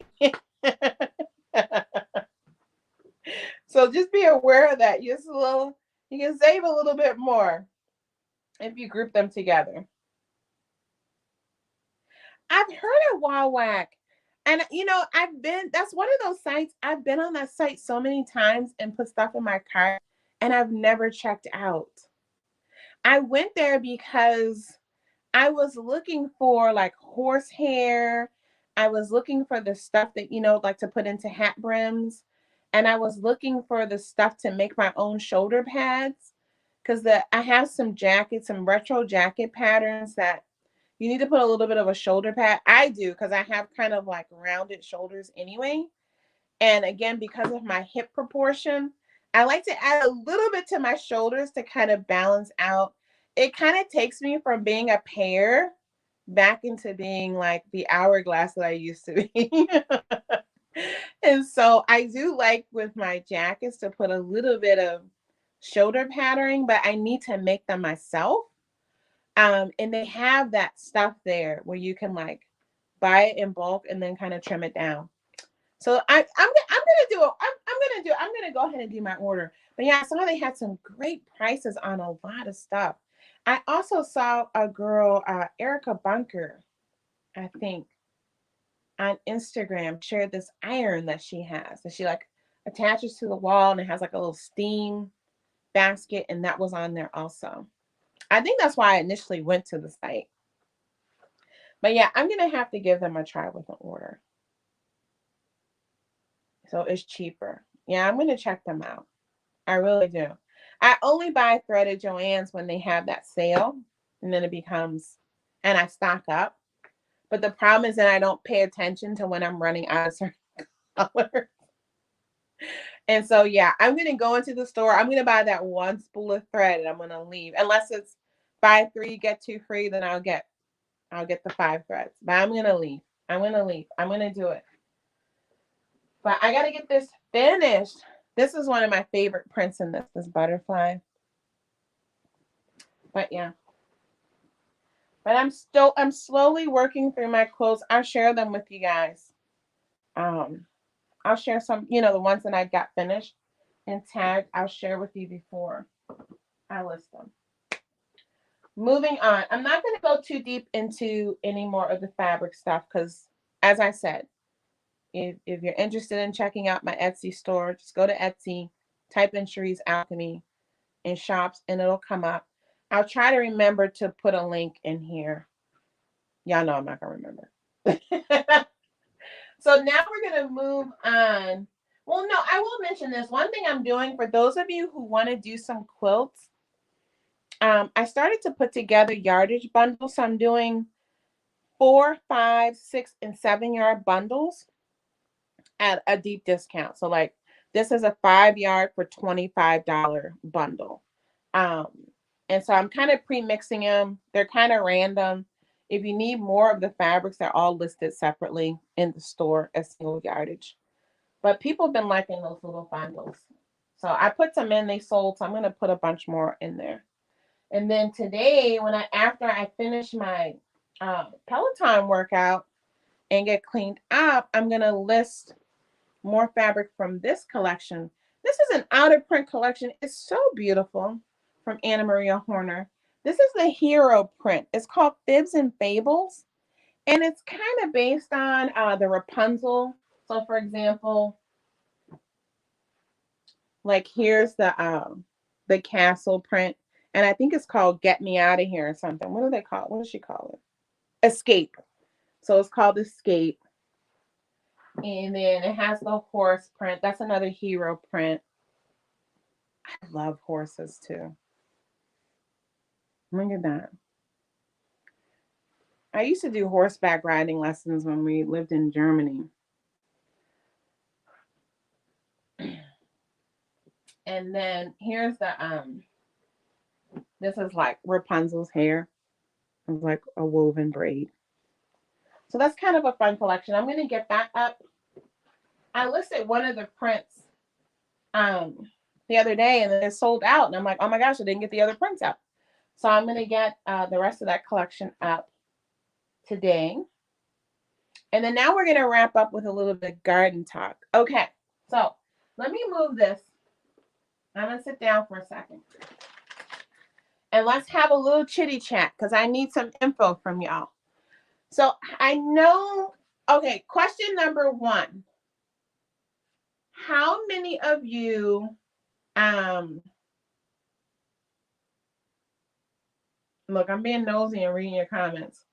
[SPEAKER 1] So just be aware of that. You can save a little bit more if you group them together. I've heard of Wawak. And that's one of those sites. I've been on that site so many times and put stuff in my cart and I've never checked out. I went there because I was looking for like horsehair. I was looking for the stuff that, like to put into hat brims. And I was looking for the stuff to make my own shoulder pads. Because I have some jackets, some retro jacket patterns that you need to put a little bit of a shoulder pad. I do because I have kind of like rounded shoulders anyway. And again, because of my hip proportion, I like to add a little bit to my shoulders to kind of balance out. It kind of takes me from being a pear back into being like the hourglass that I used to be. And so I do like with my jackets to put a little bit of shoulder patterning, but I need to make them myself. And they have that stuff there where you can like buy it in bulk and then kind of trim it down. So I'm gonna go ahead and do my order. But yeah, I saw they had some great prices on a lot of stuff. I also saw a girl, Erica Bunker, I think, on Instagram shared this iron that she has. And she like attaches to the wall and it has like a little steam basket, and that was on there also. I think that's why I initially went to the site. But yeah, I'm gonna have to give them a try with an order. So it's cheaper. Yeah, I'm gonna check them out. I really do. I only buy thread at Joann's when they have that sale, and then and I stock up. But the problem is that I don't pay attention to when I'm running out of certain colors. And so yeah, I'm gonna go into the store. I'm gonna buy that one spool of thread, and I'm gonna leave. Unless it's buy 3 get 2 free, then I'll get the 5 threads. But I'm gonna leave. I'm gonna do it. But I gotta get this finished. This is one of my favorite prints in this butterfly. But yeah. But I'm slowly working through my quilts. I'll share them with you guys. I'll share some, the ones that I got finished and tagged. I'll share with you before I list them. Moving on. I'm not going to go too deep into any more of the fabric stuff because, as I said, if you're interested in checking out my Etsy store, just go to Etsy, type in Sheree's Alchemy in shops, and it'll come up. I'll try to remember to put a link in here. Y'all know I'm not going to remember. So now we're going to move on. Well, no, I will mention this. One thing I'm doing for those of you who want to do some quilts, I started to put together yardage bundles. So I'm doing 4, 5, 6, and 7 yard bundles at a deep discount. So like this is a 5 yard for $25 bundle. And so I'm kind of pre-mixing them. They're kind of random. If you need more of the fabrics, they're all listed separately in the store as single yardage. But people have been liking those little bundles. So I put some in, they sold, so I'm going to put a bunch more in there. And then today, after I finish my Peloton workout and get cleaned up, I'm going to list more fabric from this collection. This is an out of print collection. It's so beautiful, from Anna Maria Horner. This is the hero print. It's called Fibs and Fables. And it's kind of based on the Rapunzel. So for example, like here's the castle print. And I think it's called Get Me Out of Here or something. What do they call it? What does she call it? Escape. So it's called Escape. And then it has the horse print. That's another hero print. I love horses too. Look at that. I used to do horseback riding lessons when we lived in Germany. And then here's this is like Rapunzel's hair. It's like a woven braid. So that's kind of a fun collection. I'm gonna get that up. I listed one of the prints um the other day and then it sold out. And I'm like, oh my gosh, I didn't get the other prints out. So I'm gonna get the rest of that collection up today. And then now we're gonna wrap up with a little bit of garden talk. Okay, so let me move this. I'm gonna sit down for a second. And let's have a little chitty chat because I need some info from y'all. So I know, okay, question number one. How many of you, look, I'm being nosy and reading your comments.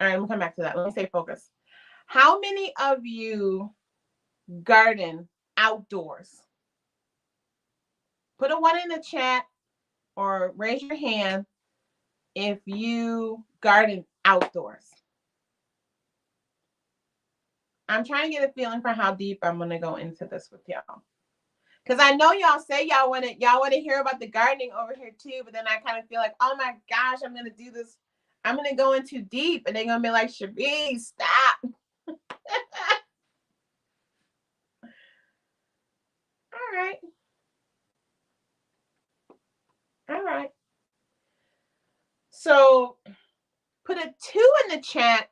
[SPEAKER 1] All right, let me come back to that. Let me stay focused. How many of you garden outdoors? Put a 1 in the chat or raise your hand if you garden outdoors. I'm trying to get a feeling for how deep I'm going to go into this with y'all. Because I know y'all say y'all want to hear about the gardening over here too, but then I kind of feel like, oh my gosh, I'm going to do this. I'm going to go in too deep and they're going to be like, Sheree, stop. All right. All right. So put a 2 in the chat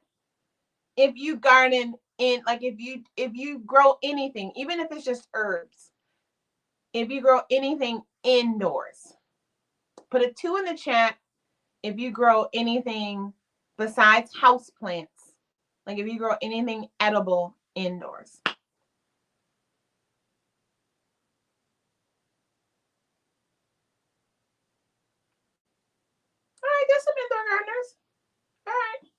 [SPEAKER 1] if you garden in, like if you grow anything, even if it's just herbs. If you grow anything indoors. Put a 2 in the chat if you grow anything besides house plants. Like if you grow anything edible indoors. All right, there's some indoor gardeners. All right.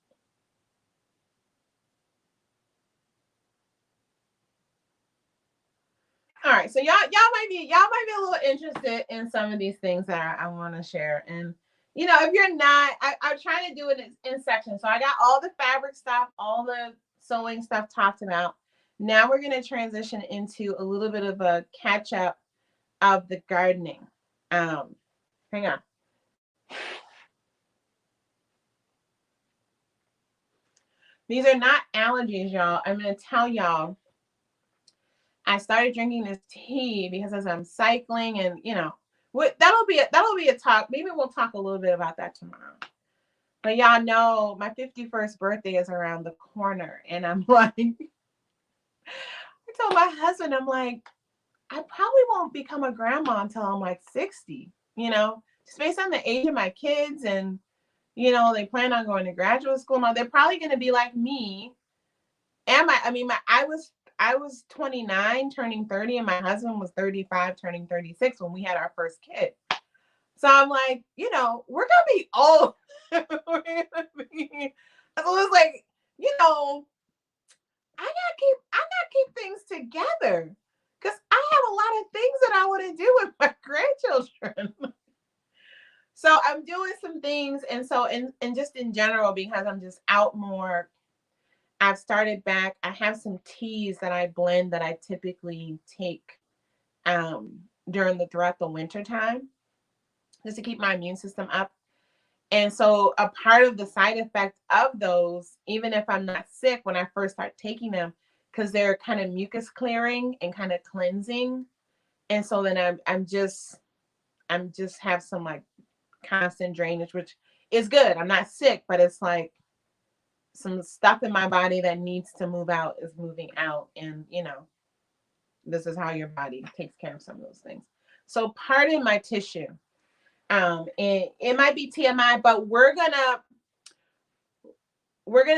[SPEAKER 1] All right, so y'all might be a little interested in some of these things that I want to share. And if you're not, I'm trying to do it in sections. So I got all the fabric stuff, all the sewing stuff talked about. Now we're going to transition into a little bit of a catch up of the gardening. Hang on. These are not allergies, y'all. I'm going to tell y'all. I started drinking this tea because as I'm cycling and, that'll be a talk. Maybe we'll talk a little bit about that tomorrow. But y'all know my 51st birthday is around the corner. And I'm like, I told my husband, I'm like, I probably won't become a grandma until I'm like 60, just based on the age of my kids. And, they plan on going to graduate school. Now they're probably going to be like me. And I was 29 turning 30 and my husband was 35 turning 36 when we had our first kid. So I'm like, we're going to be old. So it was like, I gotta keep things together because I have a lot of things that I want to do with my grandchildren. So I'm doing some things. And so, and just in general, because I'm just out more, I've started back. I have some teas that I blend that I typically take throughout the winter time just to keep my immune system up. And so a part of the side effect of those, even if I'm not sick when I first start taking them, because they're kind of mucus clearing and kind of cleansing. And so then I'm just have some like constant drainage, which is good. I'm not sick, but it's like some stuff in my body that needs to move out is moving out. And, this is how your body takes care of some of those things. So pardon my tissue. And it might be TMI, but we're gonna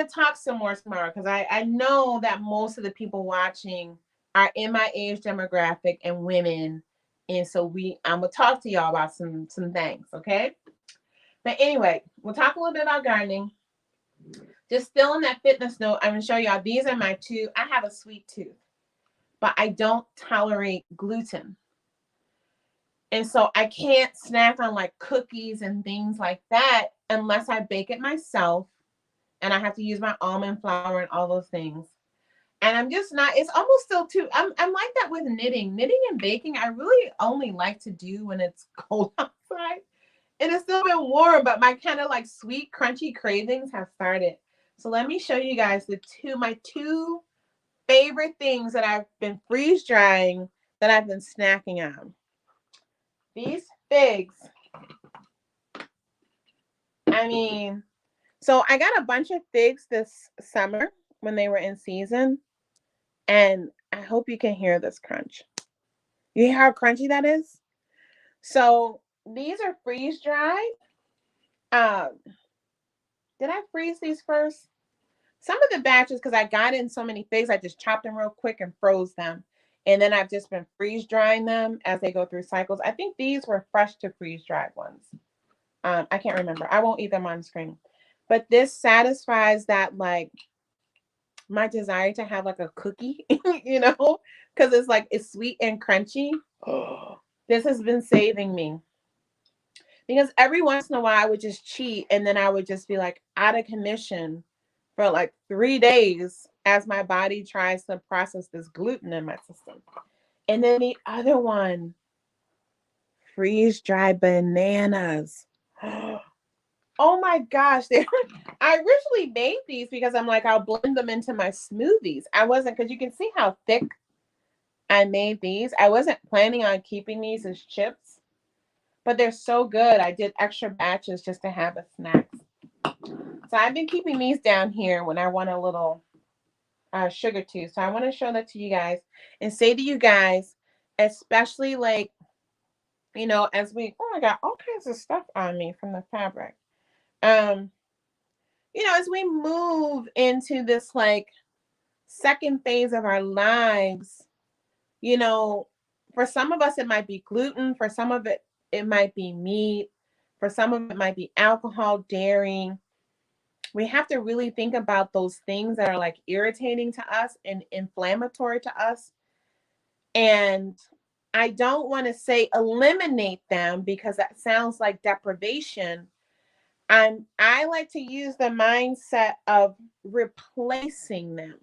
[SPEAKER 1] talk some more tomorrow because I know that most of the people watching are in my age demographic and women, and so I'm gonna talk to y'all about some things, okay? But anyway, we'll talk a little bit about gardening. Just still on that fitness note, I'm gonna show y'all these are my two. I have a sweet tooth, but I don't tolerate gluten. And so I can't snack on like cookies and things like that unless I bake it myself. And I have to use my almond flour and all those things. And I'm just not, it's almost still too, I'm like that with knitting. Knitting and baking, I really only like to do when it's cold outside. And it's still been warm, but my kind of like sweet, crunchy cravings have started. So let me show you guys my two favorite things that I've been freeze drying that I've been snacking on. These figs. I mean, so I got a bunch of figs this summer when they were in season. And I hope you can hear this crunch. You hear how crunchy that is? So these are freeze dried. Um, did I freeze these first? Some of the batches, because I got in so many figs, I just chopped them real quick and froze them. And then I've just been freeze drying them as they go through cycles. I think these were fresh to freeze dried ones. I can't remember. I won't eat them on screen. But this satisfies that like my desire to have like a cookie, because it's sweet and crunchy. This has been saving me because every once in a while I would just cheat and then I would just be like out of commission for like 3 days as my body tries to process this gluten in my system. And then the other one, freeze dried bananas. Oh my gosh. I originally made these because I'm like, I'll blend them into my smoothies. I wasn't, because you can see how thick I made these. I wasn't planning on keeping these as chips, but they're so good. I did extra batches just to have as snacks. So I've been keeping these down here when I want a little sugar too. So I want to show that to you guys and say to you guys, especially like, as I got all kinds of stuff on me from the fabric. As we move into this like second phase of our lives, for some of us it might be gluten, for some of it might be meat, for some of it might be alcohol, dairy. We have to really think about those things that are like irritating to us and inflammatory to us. And I don't want to say eliminate them because that sounds like deprivation. I like to use the mindset of replacing them.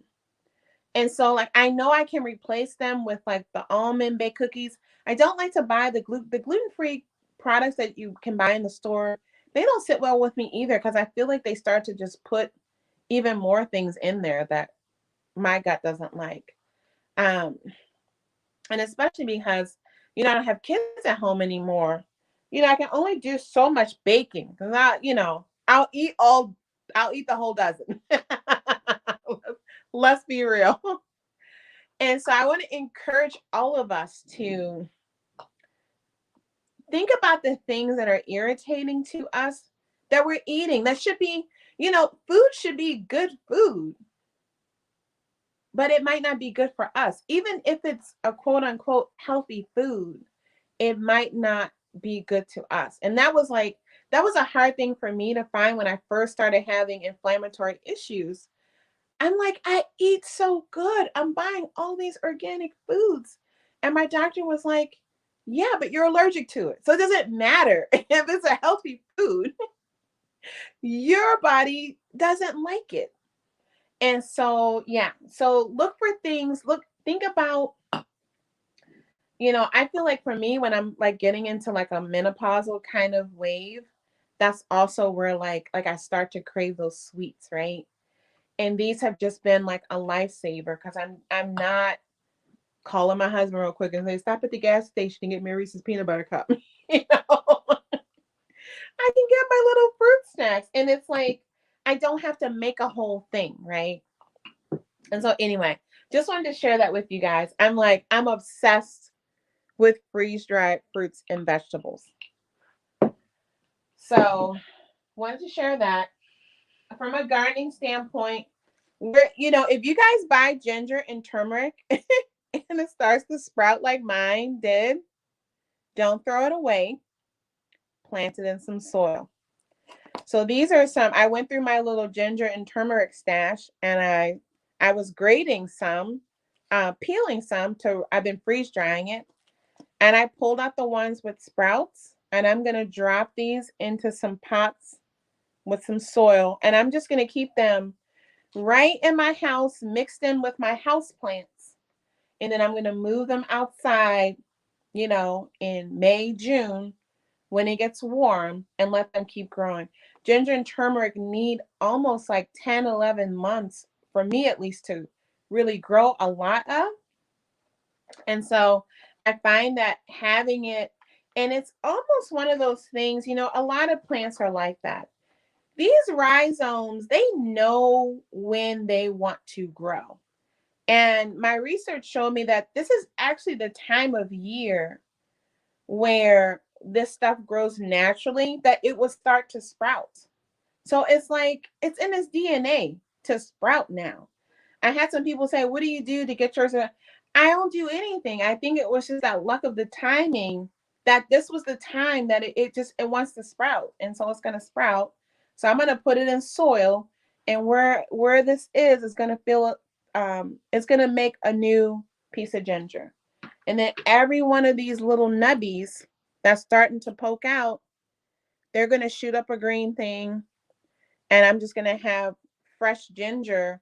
[SPEAKER 1] And so like I know I can replace them with like the almond baked cookies. I don't like to buy the gluten-free products that you can buy in the store. They don't sit well with me either because I feel like they start to just put even more things in there that my gut doesn't like. And especially because I don't have kids at home anymore. I can only do so much baking because I'll eat the whole dozen. Let's be real. And so I want to encourage all of us to think about the things that are irritating to us that we're eating. That should be, food should be good food, but it might not be good for us. Even if it's a quote unquote healthy food, it might not be good to us. And that was a hard thing for me to find when I first started having inflammatory issues. I'm like, I eat so good. I'm buying all these organic foods. And my doctor was like, yeah, but you're allergic to it. So it doesn't matter if it's a healthy food, your body doesn't like it. And so, yeah. So look for things, think about, I feel like for me, when I'm like getting into like a menopausal kind of wave, that's also where like I start to crave those sweets, right? And these have just been like a lifesaver because I'm not calling my husband real quick and say, stop at the gas station and get me a Reese's peanut butter cup. I can get my little fruit snacks. And it's like, I don't have to make a whole thing, right? And so anyway, just wanted to share that with you guys. I'm obsessed with freeze-dried fruits and vegetables. So wanted to share that from a gardening standpoint. Where if you guys buy ginger and turmeric and it starts to sprout like mine did, don't throw it away. Plant it in some soil. So these are some. I went through my little ginger and turmeric stash, and I was grating some, peeling some to. I've been freeze drying it, and I pulled out the ones with sprouts, and I'm gonna drop these into some pots with some soil, and I'm just gonna keep them right in my house, mixed in with my house plants, and then I'm gonna move them outside, in May, June when it gets warm and let them keep growing. Ginger and turmeric need almost like 10, 11 months, for me at least, to really grow a lot of. And so I find that having it, and it's almost one of those things, a lot of plants are like that. These rhizomes, they know when they want to grow. And my research showed me that this is actually the time of year where this stuff grows naturally, that it will start to sprout. So it's like it's in its DNA to sprout now. I had some people say, "What do you do to get yours?" I don't do anything. I think it was just that luck of the timing, that this was the time that it wants to sprout, and so it's going to sprout. So I'm going to put it in soil, and where this is going to feel it's going to make a new piece of ginger. And then every one of these little nubbies that's starting to poke out, they're going to shoot up a green thing. And I'm just going to have fresh ginger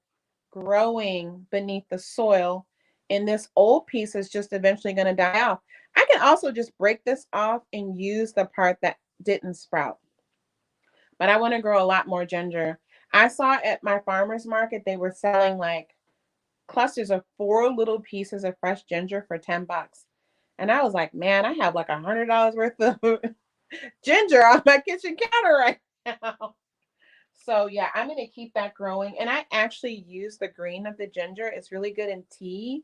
[SPEAKER 1] growing beneath the soil. And this old piece is just eventually going to die off. I can also just break this off and use the part that didn't sprout. But I want to grow a lot more ginger. I saw at my farmer's market, they were selling like clusters of 4 little pieces of fresh ginger for $10. And I was like, man, I have like $100 worth of ginger on my kitchen counter right now. So yeah, I'm gonna keep that growing. And I actually use the green of the ginger. It's really good in tea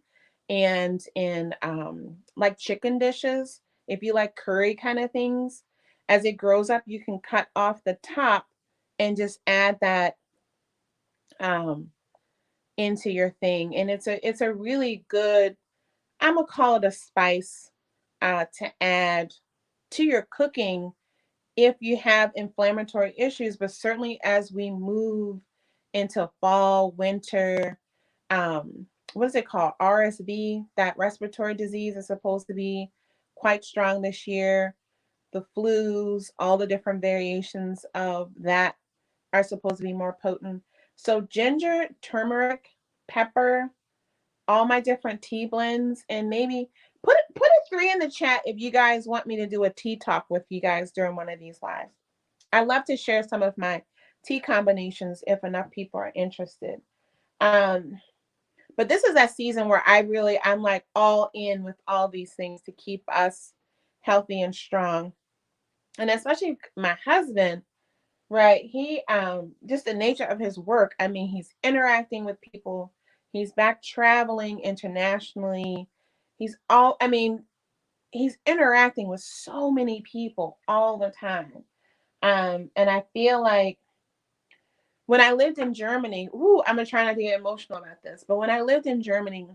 [SPEAKER 1] and in like chicken dishes. If you like curry kind of things, as it grows up, you can cut off the top and just add that um into your thing. And it's a really good, I'm gonna call it a spice to add to your cooking if you have inflammatory issues. But certainly as we move into fall, winter, what is it called? RSV, that respiratory disease is supposed to be quite strong this year. The flus, all the different variations of that are supposed to be more potent. So ginger, turmeric, pepper, all my different tea blends, and maybe put a 3 in the chat if you guys want me to do a tea talk with you guys during one of these lives. I love to share some of my tea combinations if enough people are interested. Um, but this is that season where I'm like all in with all these things to keep us healthy and strong. And especially my husband, right? He just the nature of his work. I mean, he's interacting with people. He's back traveling internationally. I mean, he's interacting with so many people all the time. And I feel like when I lived in Germany, I'm gonna try not to get emotional about this, but when I lived in Germany,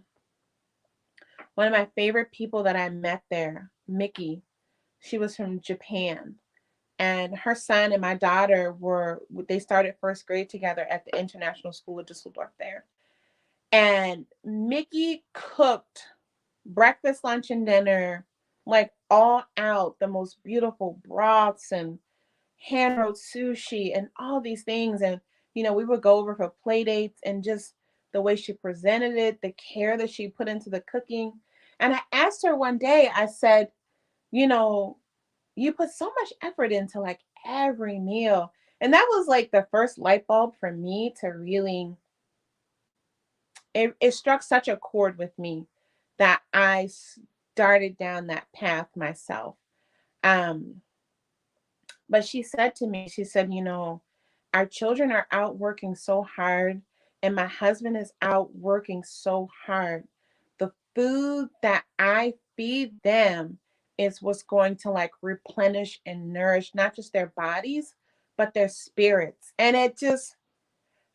[SPEAKER 1] one of my favorite people that I met there, Mickey, she was from Japan. And her son and my daughter they started first grade together at the International School of Dusseldorf there. And Mickey cooked breakfast, lunch, and dinner, like all out, the most beautiful broths and hand rolled sushi and all these things. And, we would go over for play dates, and just the way she presented it, the care that she put into the cooking. And I asked her one day, I said, you know, you put so much effort into like every meal. And that was like the first light bulb for me to really, it struck such a chord with me that I started down that path myself. Um, but she said to me, she said, our children are out working so hard, and my husband is out working so hard. The food that I feed them is what's going to like replenish and nourish not just their bodies, but their spirits. And it just,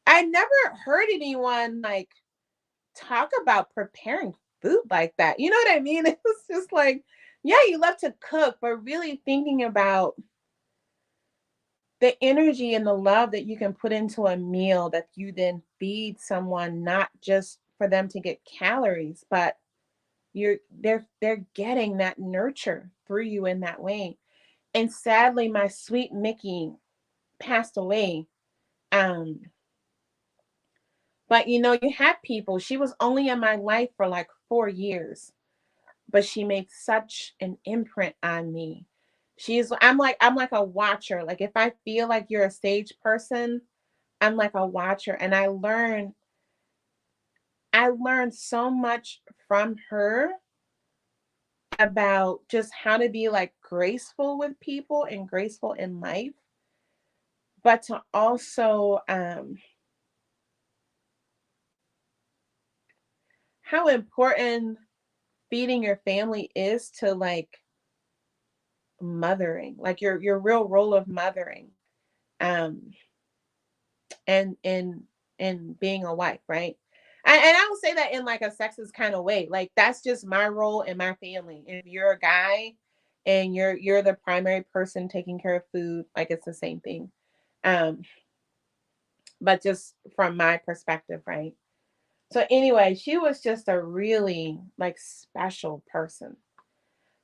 [SPEAKER 1] I never heard anyone like talk about preparing food like that. You know what I mean? It was just like, yeah, you love to cook, but really thinking about the energy and the love that you can put into a meal that you then feed someone, not just for them to get calories, but they're getting that nurture through you in that way. And sadly, my sweet Mickey passed away. Um, but you have people. She was only in my life for like 4 years, but she made such an imprint on me. I'm like a watcher. Like if I feel like you're a sage person, I'm like a watcher, and I learned so much from her about just how to be like graceful with people and graceful in life, but to also how important feeding your family is to like mothering, like your real role of mothering, um and being a wife, right? And I don't say that in like a sexist kind of way. Like that's just my role in my family. If you're a guy and you're the primary person taking care of food, like it's the same thing. Um, but just from my perspective, right? So anyway, she was just a really like special person.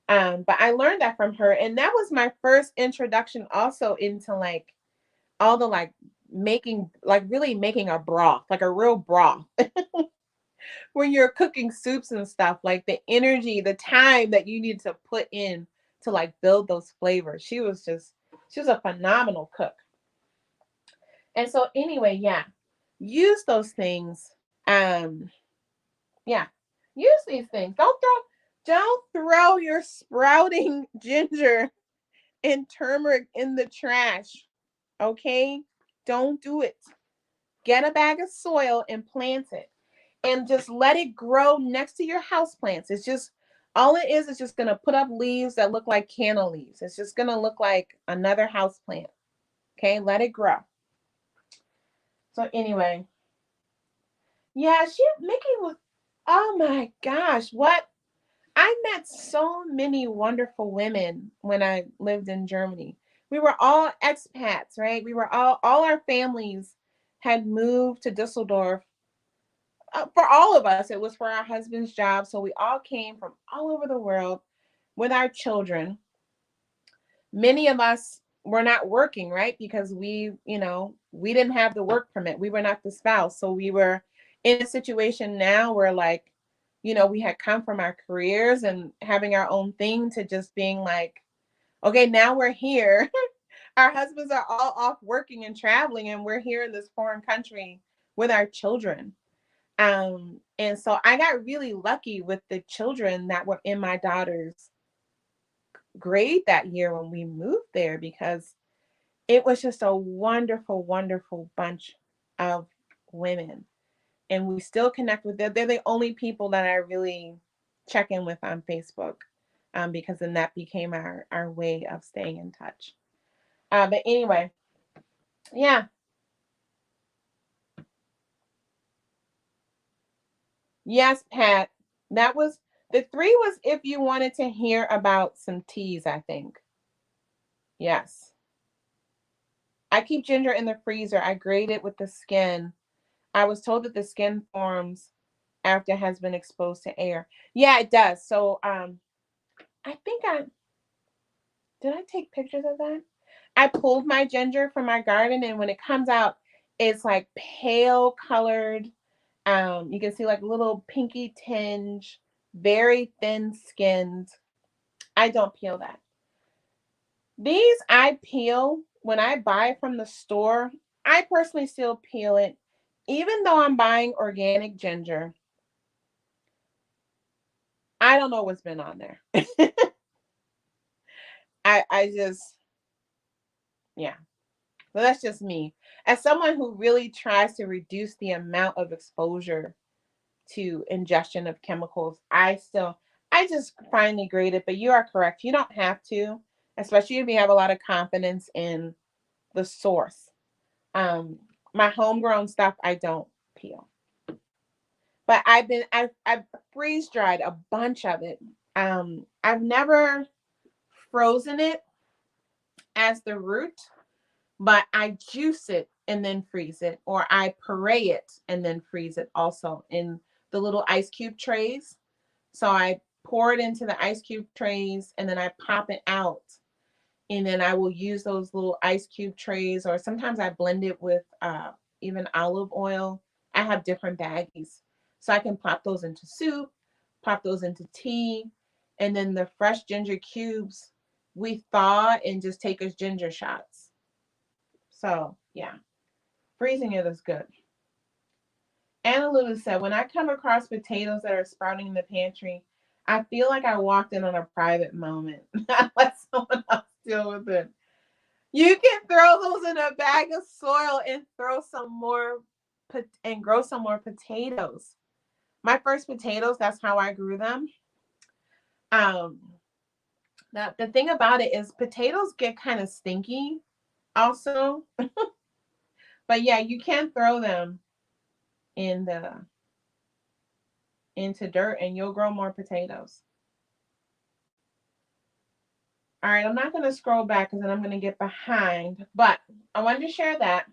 [SPEAKER 1] But I learned that from her, and that was my first introduction also into like all the like making, like really making a broth, like a real broth. When you're cooking soups and stuff, like the energy, the time that you need to put in to like build those flavors. She was a phenomenal cook. And so anyway, yeah, use those things. Um, yeah, use these things. Don't throw your sprouting ginger and turmeric in the trash. Okay? Don't do it. Get a bag of soil and plant it. And just let it grow next to your house plants. It's just all it is just gonna put up leaves that look like canna leaves. It's just gonna look like another house plant. Okay, let it grow. So anyway, yeah, Mickey was, oh my gosh, what, I met so many wonderful women when I lived in Germany. We were all expats, right? We were all our families had moved to Dusseldorf. For all of us, it was for our husband's job. So we all came from all over the world with our children. Many of us were not working, right? Because we didn't have the work permit. We were not the spouse. So we were in a situation now where like, we had come from our careers and having our own thing to just being like, okay, now we're here. Our husbands are all off working and traveling, and we're here in this foreign country with our children. And so I got really lucky with the children that were in my daughter's grade that year when we moved there, because it was just a wonderful, wonderful bunch of women. And we still connect with them. They're the only people that I really check in with on Facebook, because then that became our way of staying in touch. But anyway, yeah. Yes, Pat. That was the three, was if you wanted to hear about some teas, I think. Yes. I keep ginger in the freezer. I grate it with the skin. I was told that the skin forms after it has been exposed to air. Yeah, it does. So I think I did I take pictures of that? I pulled my ginger from my garden, and when it comes out, it's like pale colored. You can see like little pinky tinge, very thin skinned. I don't peel that. These I peel when I buy from the store. I personally still peel it. Even though I'm buying organic ginger, I don't know what's been on there. I just, yeah. So that's just me. As someone who really tries to reduce the amount of exposure to ingestion of chemicals, I just finally graded, but you are correct. You don't have to, especially if you have a lot of confidence in the source. Um, my homegrown stuff, I don't peel, but I've freeze dried a bunch of it. I've never frozen it as the root, but I juice it and then freeze it, or I puree it and then freeze it also in the little ice cube trays. So I pour it into the ice cube trays and then I pop it out. And then I will use those little ice cube trays, or sometimes I blend it with even olive oil. I have different baggies. So I can pop those into soup, pop those into tea, and then the fresh ginger cubes we thaw and just take as ginger shots. So yeah, freezing it is good. Anna Lulu said, when I come across potatoes that are sprouting in the pantry, I feel like I walked in on a private moment. I let someone else deal with it. You can throw those in a bag of soil and throw some more and grow some more potatoes. My first potatoes, that's how I grew them. Um, now the thing about it is potatoes get kind of stinky also. But yeah, you can throw them in the into dirt and you'll grow more potatoes. All right, I'm not going to scroll back because then I'm going to get behind, but I wanted to share that.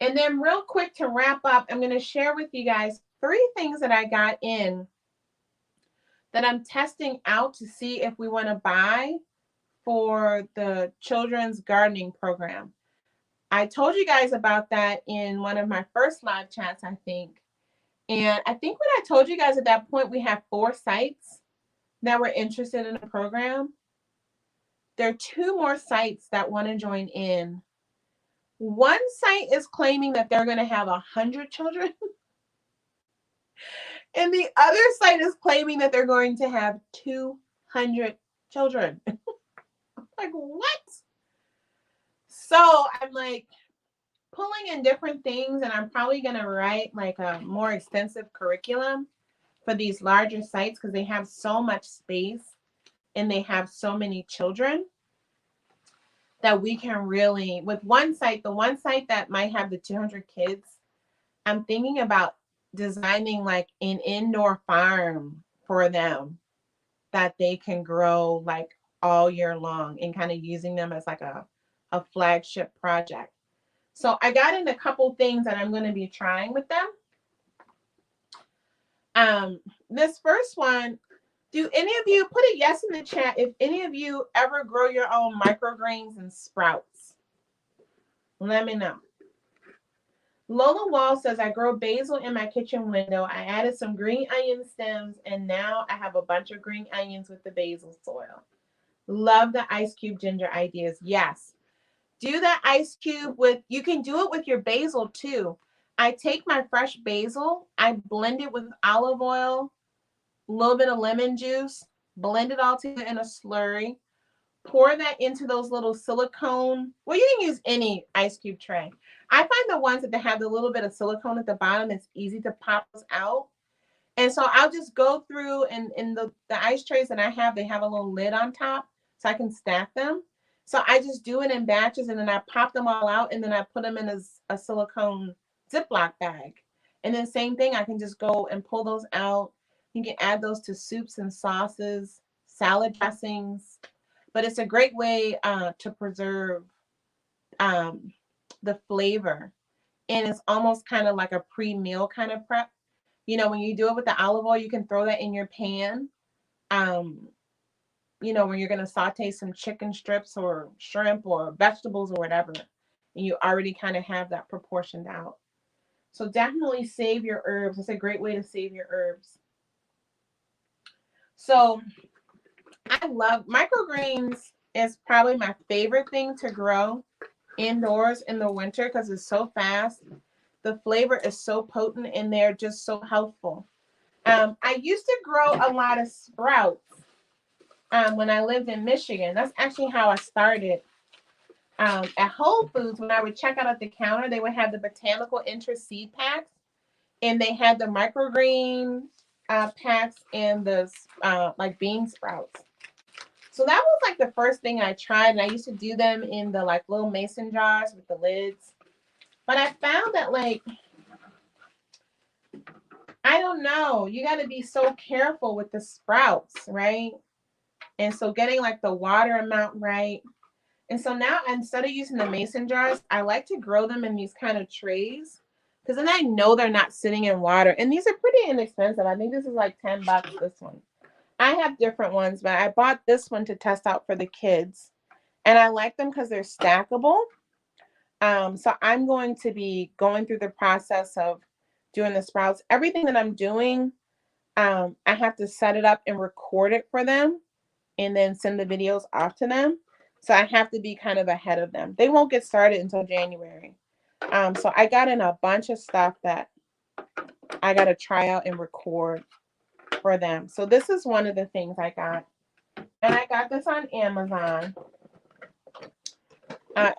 [SPEAKER 1] And then real quick to wrap up, I'm going to share with you guys 3 things that I got in that I'm testing out to see if we want to buy for the children's gardening program. I told you guys about that in one of my first live chats, I think. And I think when I told you guys at that point, we have 4 sites that were interested in the program. There are 2 more sites that want to join in. One site is claiming that they're going to have 100 children, and the other site is claiming that they're going to have 200 children. Like, what? So I'm like pulling in different things, and I'm probably going to write like a more extensive curriculum for these larger sites because they have so much space and they have so many children that we can really, with one site, the one site that might have the 200 kids, I'm thinking about designing like an indoor farm for them that they can grow like all year long and kind of using them as like a flagship project. So I got in a couple things that I'm going to be trying with them. This first one, do any of you put a yes in the chat if any of you ever grow your own microgreens and sprouts? Let me know. Lola Wall says, I grow basil in my kitchen window. I added some green onion stems, and now I have a bunch of green onions with the basil soil. Love the ice cube ginger ideas. Yes. Do that ice cube with, you can do it with your basil too. I take my fresh basil, I blend it with olive oil, a little bit of lemon juice, blend it all together in a slurry, pour that into those little silicone, well, you can use any ice cube tray. I find the ones that have the little bit of silicone at the bottom, it's easy to pop those out. And so I'll just go through, and in the ice trays that I have, they have a little lid on top so I can stack them. So I just do it in batches, and then I pop them all out, and then I put them in a silicone Ziploc bag. And then same thing, I can just go and pull those out. You can add those to soups and sauces, salad dressings. But it's a great way to preserve the flavor. And it's almost kind of like a pre-meal kind of prep. You know, when you do it with the olive oil, you can throw that in your pan. You know, when you're going to saute some chicken strips or shrimp or vegetables or whatever, and you already kind of have that proportioned out. So definitely save your herbs. It's a great way to save your herbs. So I love microgreens. Is probably my favorite thing to grow indoors in the winter because it's so fast. The flavor is so potent and they're just so healthful. I used to grow a lot of sprouts when I lived in Michigan. That's actually how I started. At Whole Foods, when I would check out at the counter, they would have the botanical interest seed packs, and they had the microgreen packs and the like bean sprouts. So that was like the first thing I tried, and I used to do them in the like little mason jars with the lids. But I found that like I don't know, you got to be so careful with the sprouts, right? And so getting like the water amount right. And so now instead of using the mason jars, I like to grow them in these kind of trays because then I know they're not sitting in water. And these are pretty inexpensive. I think this is like $10, this one. I have different ones, but I bought this one to test out for the kids. And I like them because they're stackable. So I'm going to be going through the process of doing the sprouts. Everything that I'm doing, I have to set it up and record it for them and then send the videos off to them. So I have to be kind of ahead of them. They won't get started until January. So I got in a bunch of stuff that I got to try out and record for them. So this is one of the things I got. And I got this on Amazon.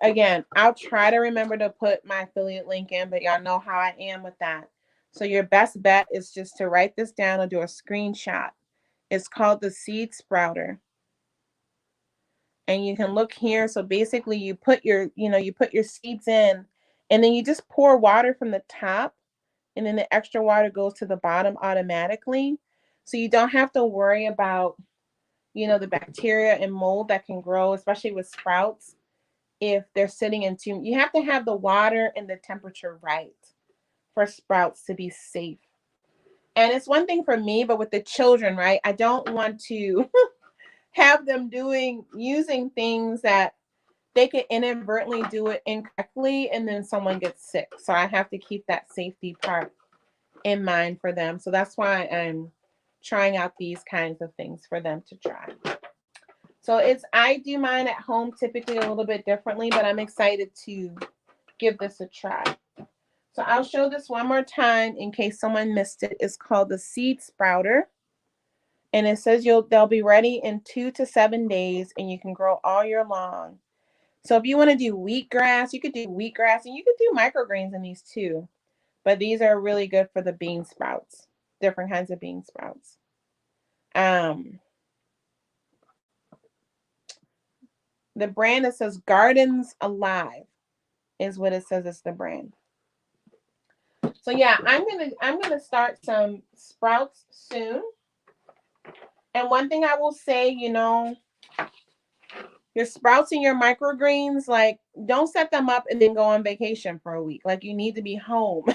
[SPEAKER 1] Again, I'll try to remember to put my affiliate link in, but y'all know how I am with that. So your best bet is just to write this down or do a screenshot. It's called the Seed Sprouter. And you can look here. So basically you put your seeds in, and then you just pour water from the top, and then the extra water goes to the bottom automatically. So you don't have to worry about, the bacteria and mold that can grow, especially with sprouts. If they're sitting in too, you have to have the water and the temperature right for sprouts to be safe. And it's one thing for me, but with the children, right? I don't want to have them using things that they could inadvertently do it incorrectly and then someone gets sick. So I have to keep that safety part in mind for them. So that's why I'm trying out these kinds of things for them to try. So I do mine at home typically a little bit differently, but I'm excited to give this a try. So I'll show this one more time in case someone missed it. It's called the Seed Sprouter. And it says they'll be ready in 2 to 7 days, and you can grow all year long. So if you want to do wheatgrass, you could do wheatgrass, and you could do microgreens in these too. But these are really good for the bean sprouts, different kinds of bean sprouts. The brand that says Gardens Alive is what it says is the brand. So yeah, I'm gonna start some sprouts soon. And one thing I will say, your sprouts and your microgreens, like don't set them up and then go on vacation for a week. Like you need to be home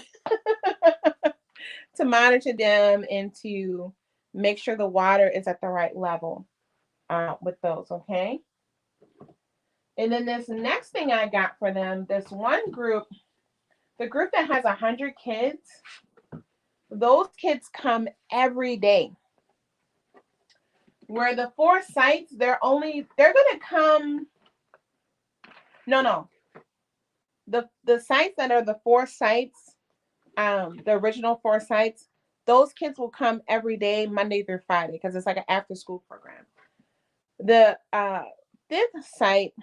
[SPEAKER 1] to monitor them and to make sure the water is at the right level with those, okay? And then this next thing I got for them, this one group, the group that has 100 kids, those kids come every day. Where the 4 sites, they're going to come. No. The sites that are the 4 sites, the original 4 sites, those kids will come every day, Monday through Friday, because it's like an after school program. The 5th site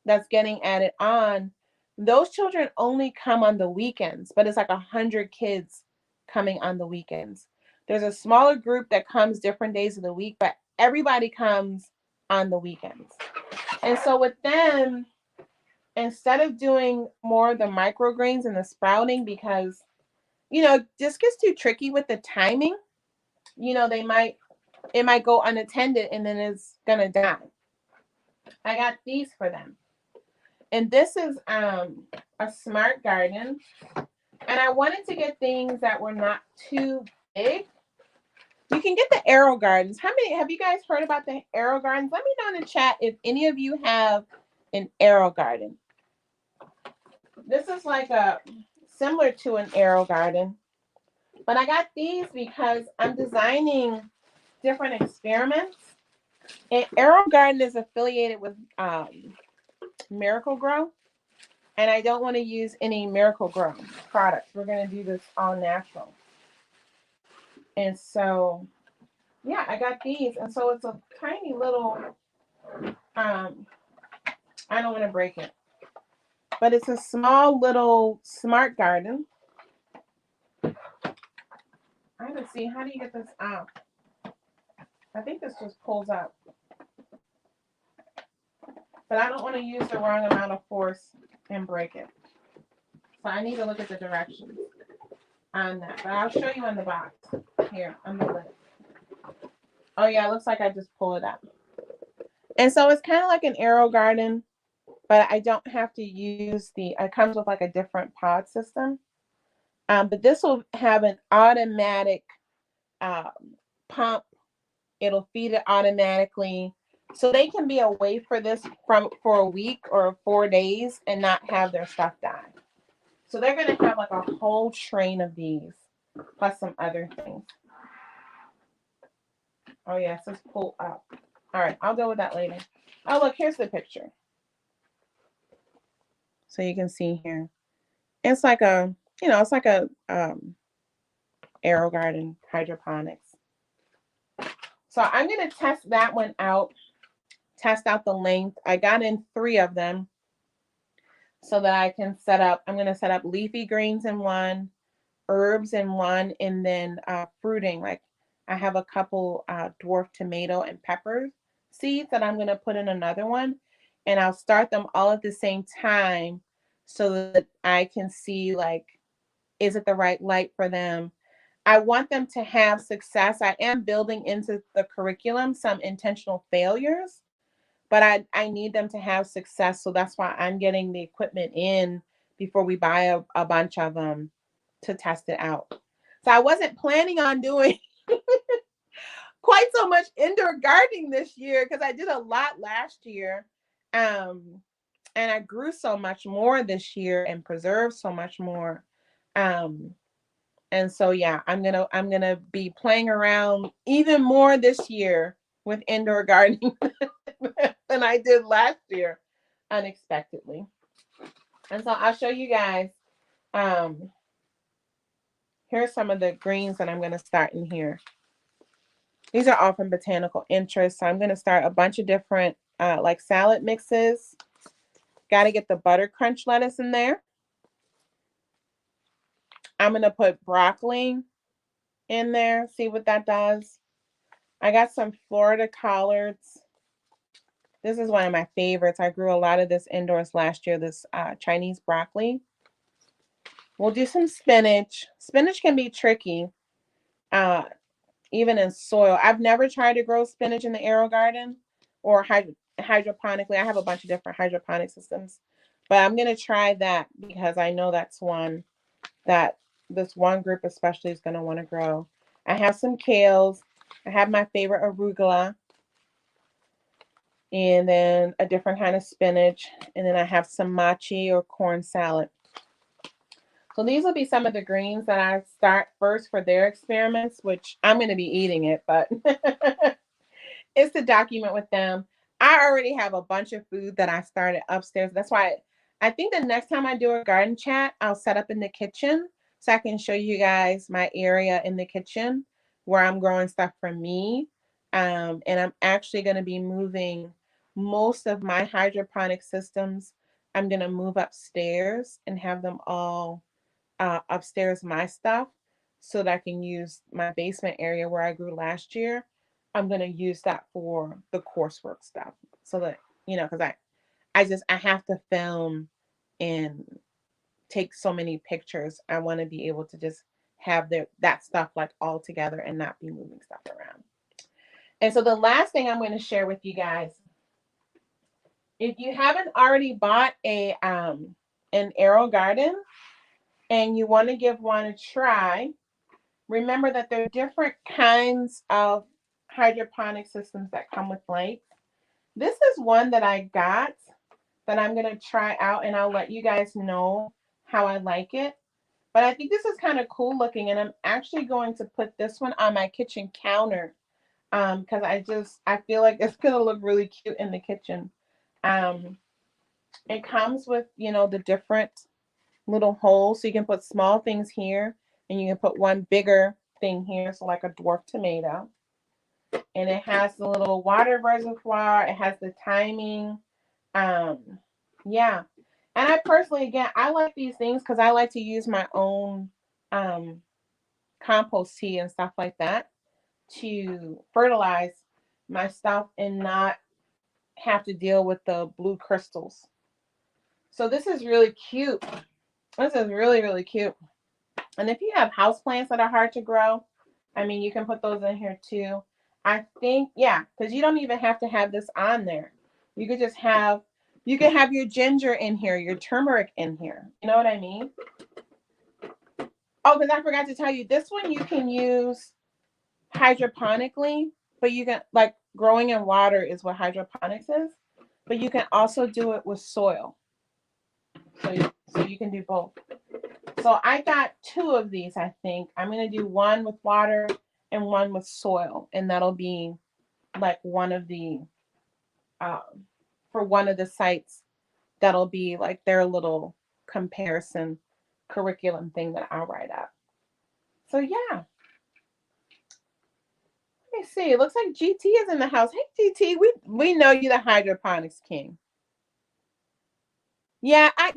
[SPEAKER 1] that's getting added on, those children only come on the weekends, but it's like 100 kids coming on the weekends. There's a smaller group that comes different days of the week, but everybody comes on the weekends. And so with them, instead of doing more of the microgreens and the sprouting, because this gets too tricky with the timing, it might go unattended and then it's gonna die. I got these for them. And this is a smart garden. And I wanted to get things that were not too big. You can get the arrow gardens. How many have you guys heard about the arrow gardens? Let me know in the chat if any of you have an arrow garden. This is like similar to an arrow garden. But I got these because I'm designing different experiments. And Arrow Garden is affiliated with Miracle-Gro. And I don't want to use any Miracle-Gro products. We're going to do this all natural. And so, yeah, I got these. And so it's a tiny little, I don't want to break it. But it's a small little smart garden. I trying to see, how do you get this out? I think this just pulls up. But I don't want to use the wrong amount of force and break it. So I need to look at the directions on that. But I'll show you in the box. Here, on the lid. Oh yeah, it looks like I just pull it up. And so it's kind of like an arrow garden, but I don't have to use it comes with like a different pod system. But this will have an automatic pump. It'll feed it automatically. So they can be away for a week or 4 days and not have their stuff die. So they're going to have like a whole train of these, plus some other things. Oh yeah, it says pull up. All right, I'll go with that later. Oh look, here's the picture. So you can see here. It's like a, it's like a Aero Garden hydroponics. So I'm going to test that one out. Test out the length. I got in 3 of them so that I can set up. I'm going to set up leafy greens in one, herbs in one, and then fruiting. Like I have a couple dwarf tomato and pepper seeds that I'm going to put in another one, and I'll start them all at the same time so that I can see, like, is it the right light for them? I want them to have success. I am building into the curriculum some intentional failures, but I need them to have success. So that's why I'm getting the equipment in before we buy a bunch of them to test it out. So I wasn't planning on doing quite so much indoor gardening this year because I did a lot last year. And I grew so much more this year and preserved so much more. And so yeah, I'm gonna be playing around even more this year with indoor gardening than I did last year, unexpectedly. And so I'll show you guys. Here's some of the greens that I'm gonna start in here. These are all from Botanical Interest. So I'm gonna start a bunch of different like salad mixes. Got to get the butter crunch lettuce in there. I'm gonna put broccoli in there. See what that does. I got some Florida collards. This is one of my favorites. I grew a lot of this indoors last year, this Chinese broccoli. We'll do some spinach. Spinach can be tricky, even in soil. I've never tried to grow spinach in the Aero Garden or hydroponically. I have a bunch of different hydroponic systems, but I'm going to try that because I know that's one that this one group especially is going to want to grow. I have some kales. I have my favorite arugula. And then a different kind of spinach. And then I have some machi or corn salad. So these will be some of the greens that I start first for their experiments, which I'm going to be eating it, but it's to document with them. I already have a bunch of food that I started upstairs. That's why I think the next time I do a garden chat, I'll set up in the kitchen so I can show you guys my area in the kitchen where I'm growing stuff for me. And I'm actually going to be moving most of my hydroponic systems. I'm going to move upstairs and have them all upstairs, my stuff, so that I can use my basement area where I grew last year. I'm going to use that for the coursework stuff so that, because I have to film and take so many pictures. I want to be able to just have that stuff like all together and not be moving stuff around. And so the last thing I'm going to share with you guys, if you haven't already bought an Aero Garden and you want to give one a try, remember that there are different kinds of hydroponic systems that come with lights. This is one that I got that I'm going to try out, and I'll let you guys know how I like it. But I think this is kind of cool looking, and I'm actually going to put this one on my kitchen counter because I feel like it's going to look really cute in the kitchen. It comes with, the different little holes, so you can put small things here, and you can put one bigger thing here, so like a dwarf tomato. And it has the little water reservoir. It has the timing. Yeah. And I personally, again, I like these things because I like to use my own compost tea and stuff like that to fertilize my stuff and not have to deal with the blue crystals. So this is really cute. This is really, really cute. And if you have houseplants that are hard to grow, I mean, you can put those in here too. I think, yeah, because you don't even have to have this on there. You could just have, you can have your ginger in here, your turmeric in here. You know what I mean? Oh, because I forgot to tell you, this one you can use hydroponically, but you can, like, growing in water is what hydroponics is, but you can also do it with soil. So you can do both. So I got 2 of these, I think. I'm going to do one with water and one with soil. And that'll be like one of the, for one of the sites, that'll be like their little comparison curriculum thing that I'll write up. So yeah. Let me see. It looks like GT is in the house. Hey, GT, we know you the hydroponics king. Yeah, I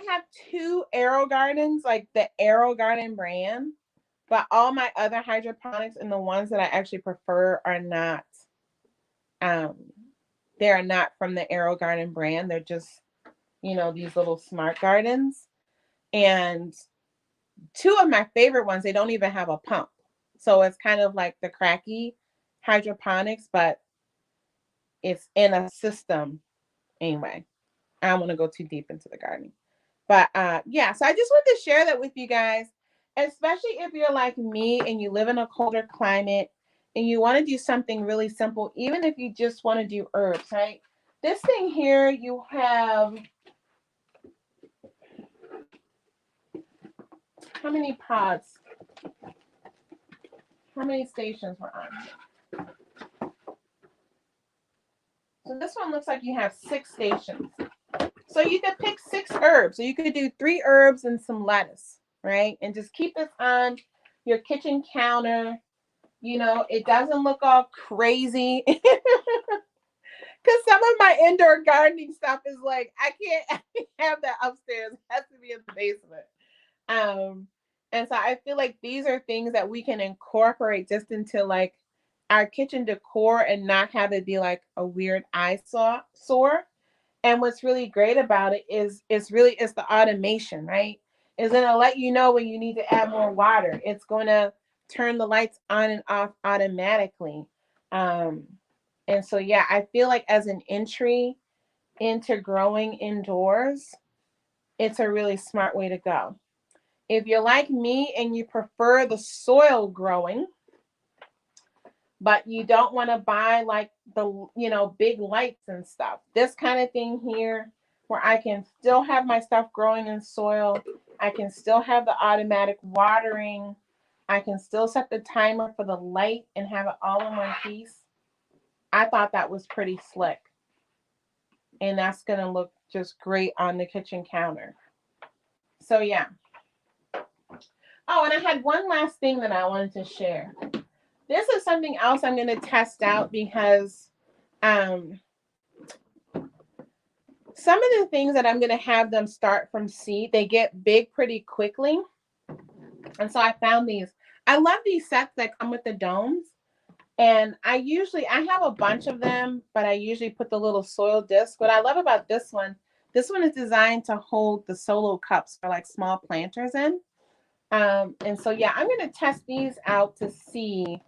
[SPEAKER 1] have 2 Aero Gardens, like the Aero Garden brand, but all my other hydroponics and the ones that I actually prefer are not, um, they are not from the Aero Garden brand. They're just, these little smart gardens. And 2 of my favorite ones, they don't even have a pump. So it's kind of like the cracky hydroponics, but it's in a system anyway. I don't want to go too deep into the gardening. But yeah, so I just wanted to share that with you guys, especially if you're like me and you live in a colder climate and you want to do something really simple, even if you just want to do herbs, right? This thing here, you have, how many pods? How many stations we're on? So this one looks like you have 6 stations. So you could pick 6 herbs. So you could do 3 herbs and some lettuce, right? And just keep this on your kitchen counter. It doesn't look all crazy. Because some of my indoor gardening stuff is like, I can't have that upstairs. It has to be in the basement. And so I feel like these are things that we can incorporate just into like our kitchen decor and not have it be like a weird eyesore. And what's really great about it is it's the automation, right? It's going to let you know when you need to add more water. It's going to turn the lights on and off automatically. And so, yeah, I feel like as an entry into growing indoors, it's a really smart way to go. If you're like me and you prefer the soil growing, but you don't want to buy like the, big lights and stuff, this kind of thing here, where I can still have my stuff growing in soil, I can still have the automatic watering, I can still set the timer for the light and have it all in one piece. I thought that was pretty slick. And that's going to look just great on the kitchen counter. So yeah. Oh, and I had one last thing that I wanted to share. This is something else I'm going to test out because some of the things that I'm going to have them start from seed, they get big pretty quickly. And so I found these. I love these sets that come with the domes. And I have a bunch of them, but I usually put the little soil disc. What I love about this one is designed to hold the solo cups for like small planters in. And so, yeah, I'm going to test these out to see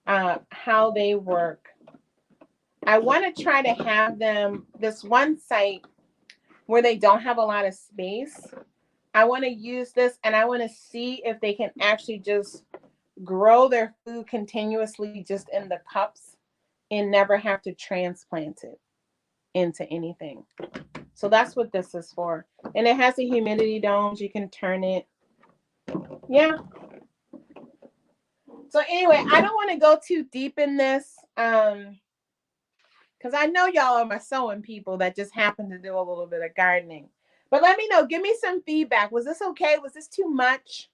[SPEAKER 1] how they work. I want to try to have them, this one site where they don't have a lot of space, I want to use this and I want to see if they can actually just grow their food continuously just in the cups and never have to transplant it into anything. So that's what this is for. And it has the humidity domes. You can turn it. Yeah. So anyway, I don't want to go too deep in this because I know y'all are my sewing people that just happen to do a little bit of gardening. But let me know. Give me some feedback. Was this okay? Was this too much?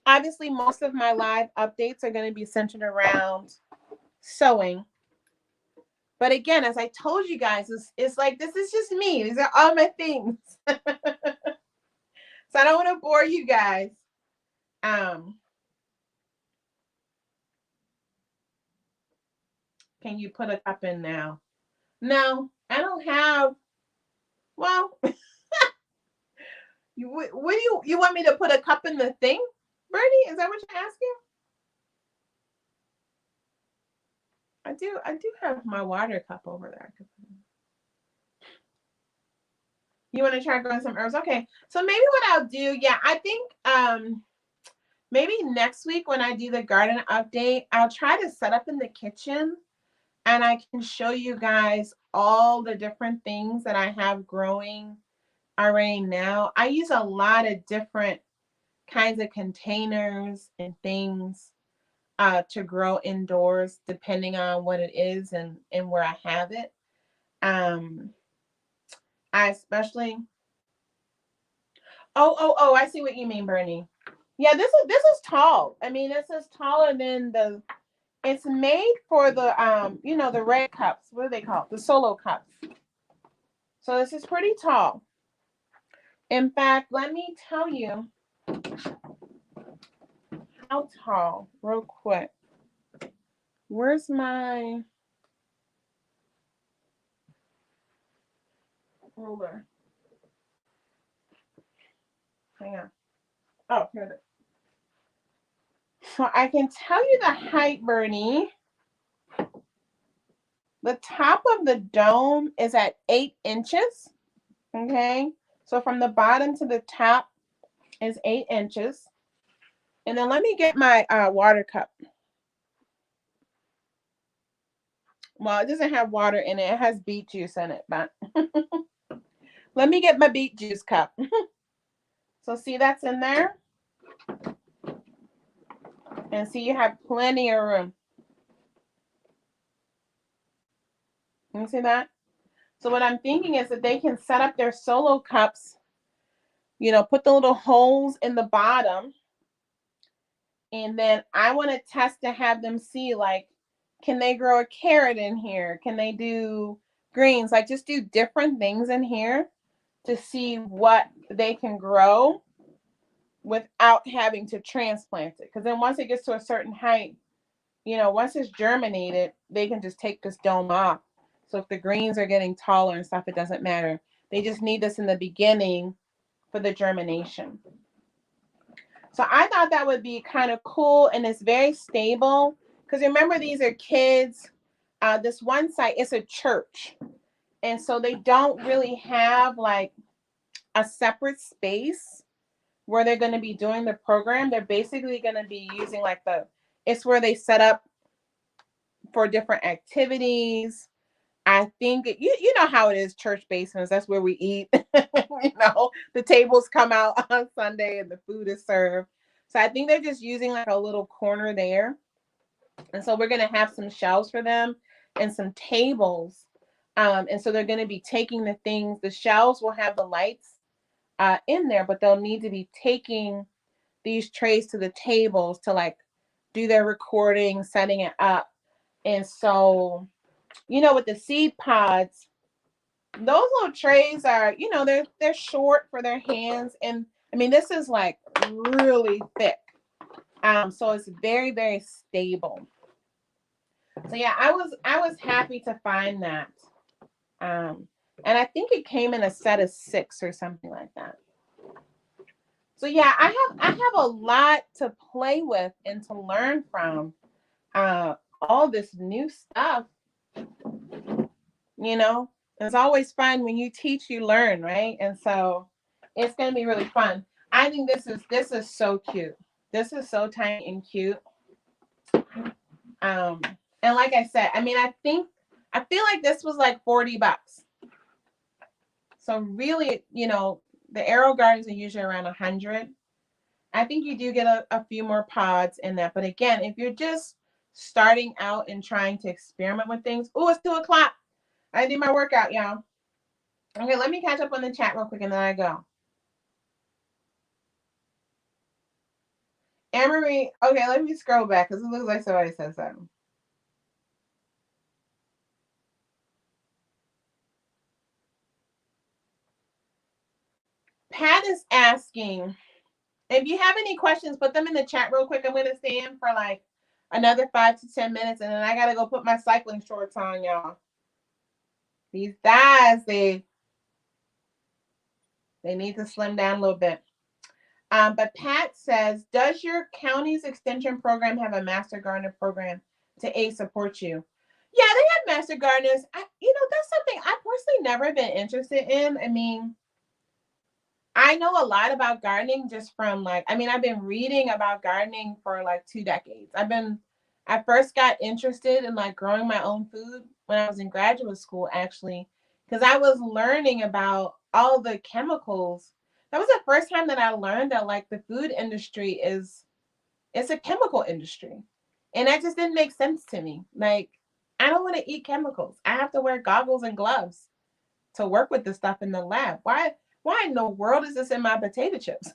[SPEAKER 1] Obviously, most of my live updates are going to be centered around sewing. But again, as I told you guys, it's like, this is just me. These are all my things. So I don't want to bore you guys. Um, can you put a cup in now? No, I don't have. Well, what do you want me to put a cup in the thing, Bernie? Is that what you're asking? I do have my water cup over there. You want to try growing some herbs? Okay. So maybe what I'll do, yeah, I think maybe next week when I do the garden update, I'll try to set up in the kitchen and I can show you guys all the different things that I have growing already now. I use a lot of different kinds of containers and things to grow indoors, depending on what it is and where I have it. Um, I especially. Oh! I see what you mean, Bernie. Yeah, this is tall. I mean, this is taller than the. It's made for the the red cups. What are they called? The solo cups. So this is pretty tall. In fact, let me tell you how tall, real quick. Where's my ruler? Hang on. Oh, here it is. So I can tell you the height, Bernie. The top of the dome is at 8 inches. Okay. So from the bottom to the top is 8 inches. And then let me get my water cup. Well, it doesn't have water in it. It has beet juice in it, but let me get my beet juice cup. So see that's in there? And see you have plenty of room. You see that? So what I'm thinking is that they can set up their solo cups, put the little holes in the bottom. And then I want to test to have them see, like, can they grow a carrot in here? Can they do greens? Like, just do different things in here to see what they can grow without having to transplant it. Because then once it gets to a certain height, once it's germinated, they can just take this dome off. So if the greens are getting taller and stuff, it doesn't matter. They just need this in the beginning for the germination. So I thought that would be kind of cool, and it's very stable. Because remember, these are kids. This one site is a church. And so they don't really have like a separate space where they're going to be doing the program. They're basically going to be using like it's where they set up for different activities. I think you know how it is, church basements. That's where we eat. The tables come out on Sunday and the food is served. So I think they're just using like a little corner there. And so we're going to have some shelves for them and some tables. And so they're going to be taking the things. The shelves will have the lights in there, but they'll need to be taking these trays to the tables to like do their recording, setting it up. And so, with the seed pods, those little trays are, they're short for their hands. And I mean, this is like really thick. So it's very, very stable. So yeah, I was happy to find that. And I think it came in a set of 6 or something like that. So yeah, I have a lot to play with and to learn from. All this new stuff. It's always fun when you teach, you learn, right? And so it's gonna be really fun. I think this is so cute. This is so tiny and cute. And like I said, I mean, I feel like this was like $40. So really, the arrow gardens are usually around 100. I think you do get a few more pods in that. But again, if you're just starting out and trying to experiment with things, oh, it's 2:00. I did my workout, y'all. Okay, let me catch up on the chat real quick and then I go. Anne-Marie, okay, let me scroll back because it looks like somebody said something. Pat is asking, If you have any questions, put them in the chat real quick. I'm going to stay in for like another 5 to 10 minutes, and then I got to go put my cycling shorts on, y'all. These thighs, they need to slim down a little bit. But Pat says, does your county's extension program have a master gardener program to aid support you? Yeah, they have master gardeners. That's something I personally never been interested in. I mean, I know a lot about gardening just from I've been reading about gardening for like 2 decades. I first got interested in like growing my own food when I was in graduate school, actually, because I was learning about all the chemicals. That was the first time that I learned that like the food industry it's a chemical industry. And that just didn't make sense to me. Like, I don't want to eat chemicals. I have to wear goggles and gloves to work with this stuff in the lab. Why in the world is this in my potato chips?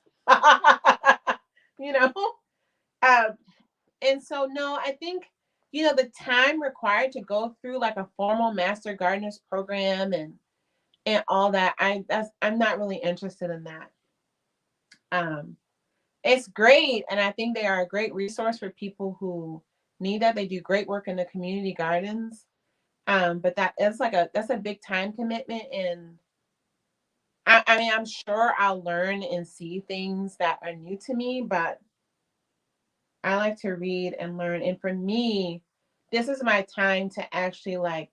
[SPEAKER 1] you know? Um, and so no, I think, the time required to go through like a formal master gardeners program and all that, I'm not really interested in that. It's great, and I think they are a great resource for people who need that. They do great work in the community gardens. But that's a big time commitment, and I mean, I'm sure I'll learn and see things that are new to me, but I like to read and learn. And for me, this is my time to actually like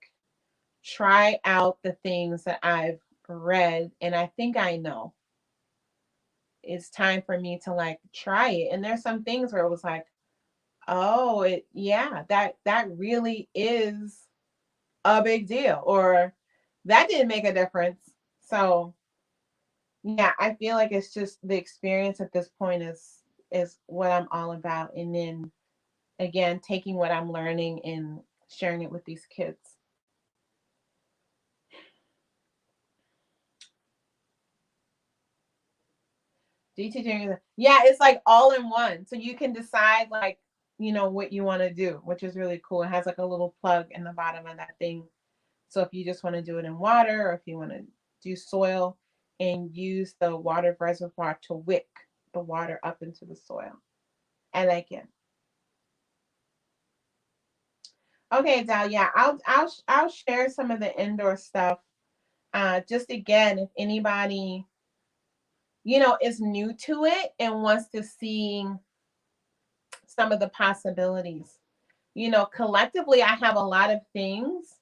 [SPEAKER 1] try out the things that I've read and I think I know. It's time for me to like try it. And there's some things where it was like, oh, yeah, that really is a big deal, or that didn't make a difference. So yeah, I feel like it's just the experience at this point is what I'm all about. And then again, taking what I'm learning and sharing it with these kids. DTJ, yeah, it's like all in one. So you can decide like, what you want to do, which is really cool. It has like a little plug in the bottom of that thing. So if you just want to do it in water, or if you want to do soil and use the water reservoir to wick the water up into the soil. I like it. Okay, Dal. Yeah, I'll share some of the indoor stuff. Just again, if anybody is new to it and wants to see some of the possibilities. Collectively, I have a lot of things,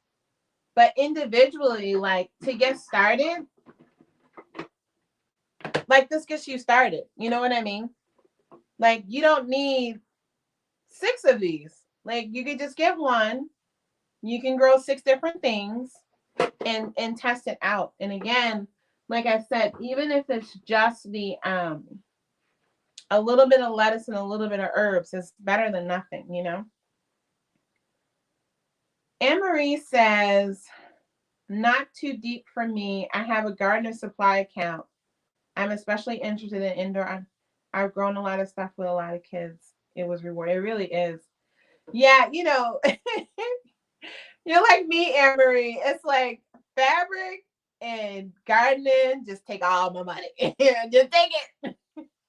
[SPEAKER 1] but individually, like to get started, like this gets you started. You know what I mean? Like you don't need 6 of these. Like you could just get one. You can grow 6 different things and test it out. And again, like I said, even if it's just the a little bit of lettuce and a little bit of herbs, it's better than nothing. Anne Marie says, not too deep for me. I have a gardener supply account. I'm especially interested in indoor. I've grown a lot of stuff with a lot of kids. It was rewarding. It really is. Yeah, you're like me, Anne Marie. It's like fabric and gardening just take all my money. Just take it.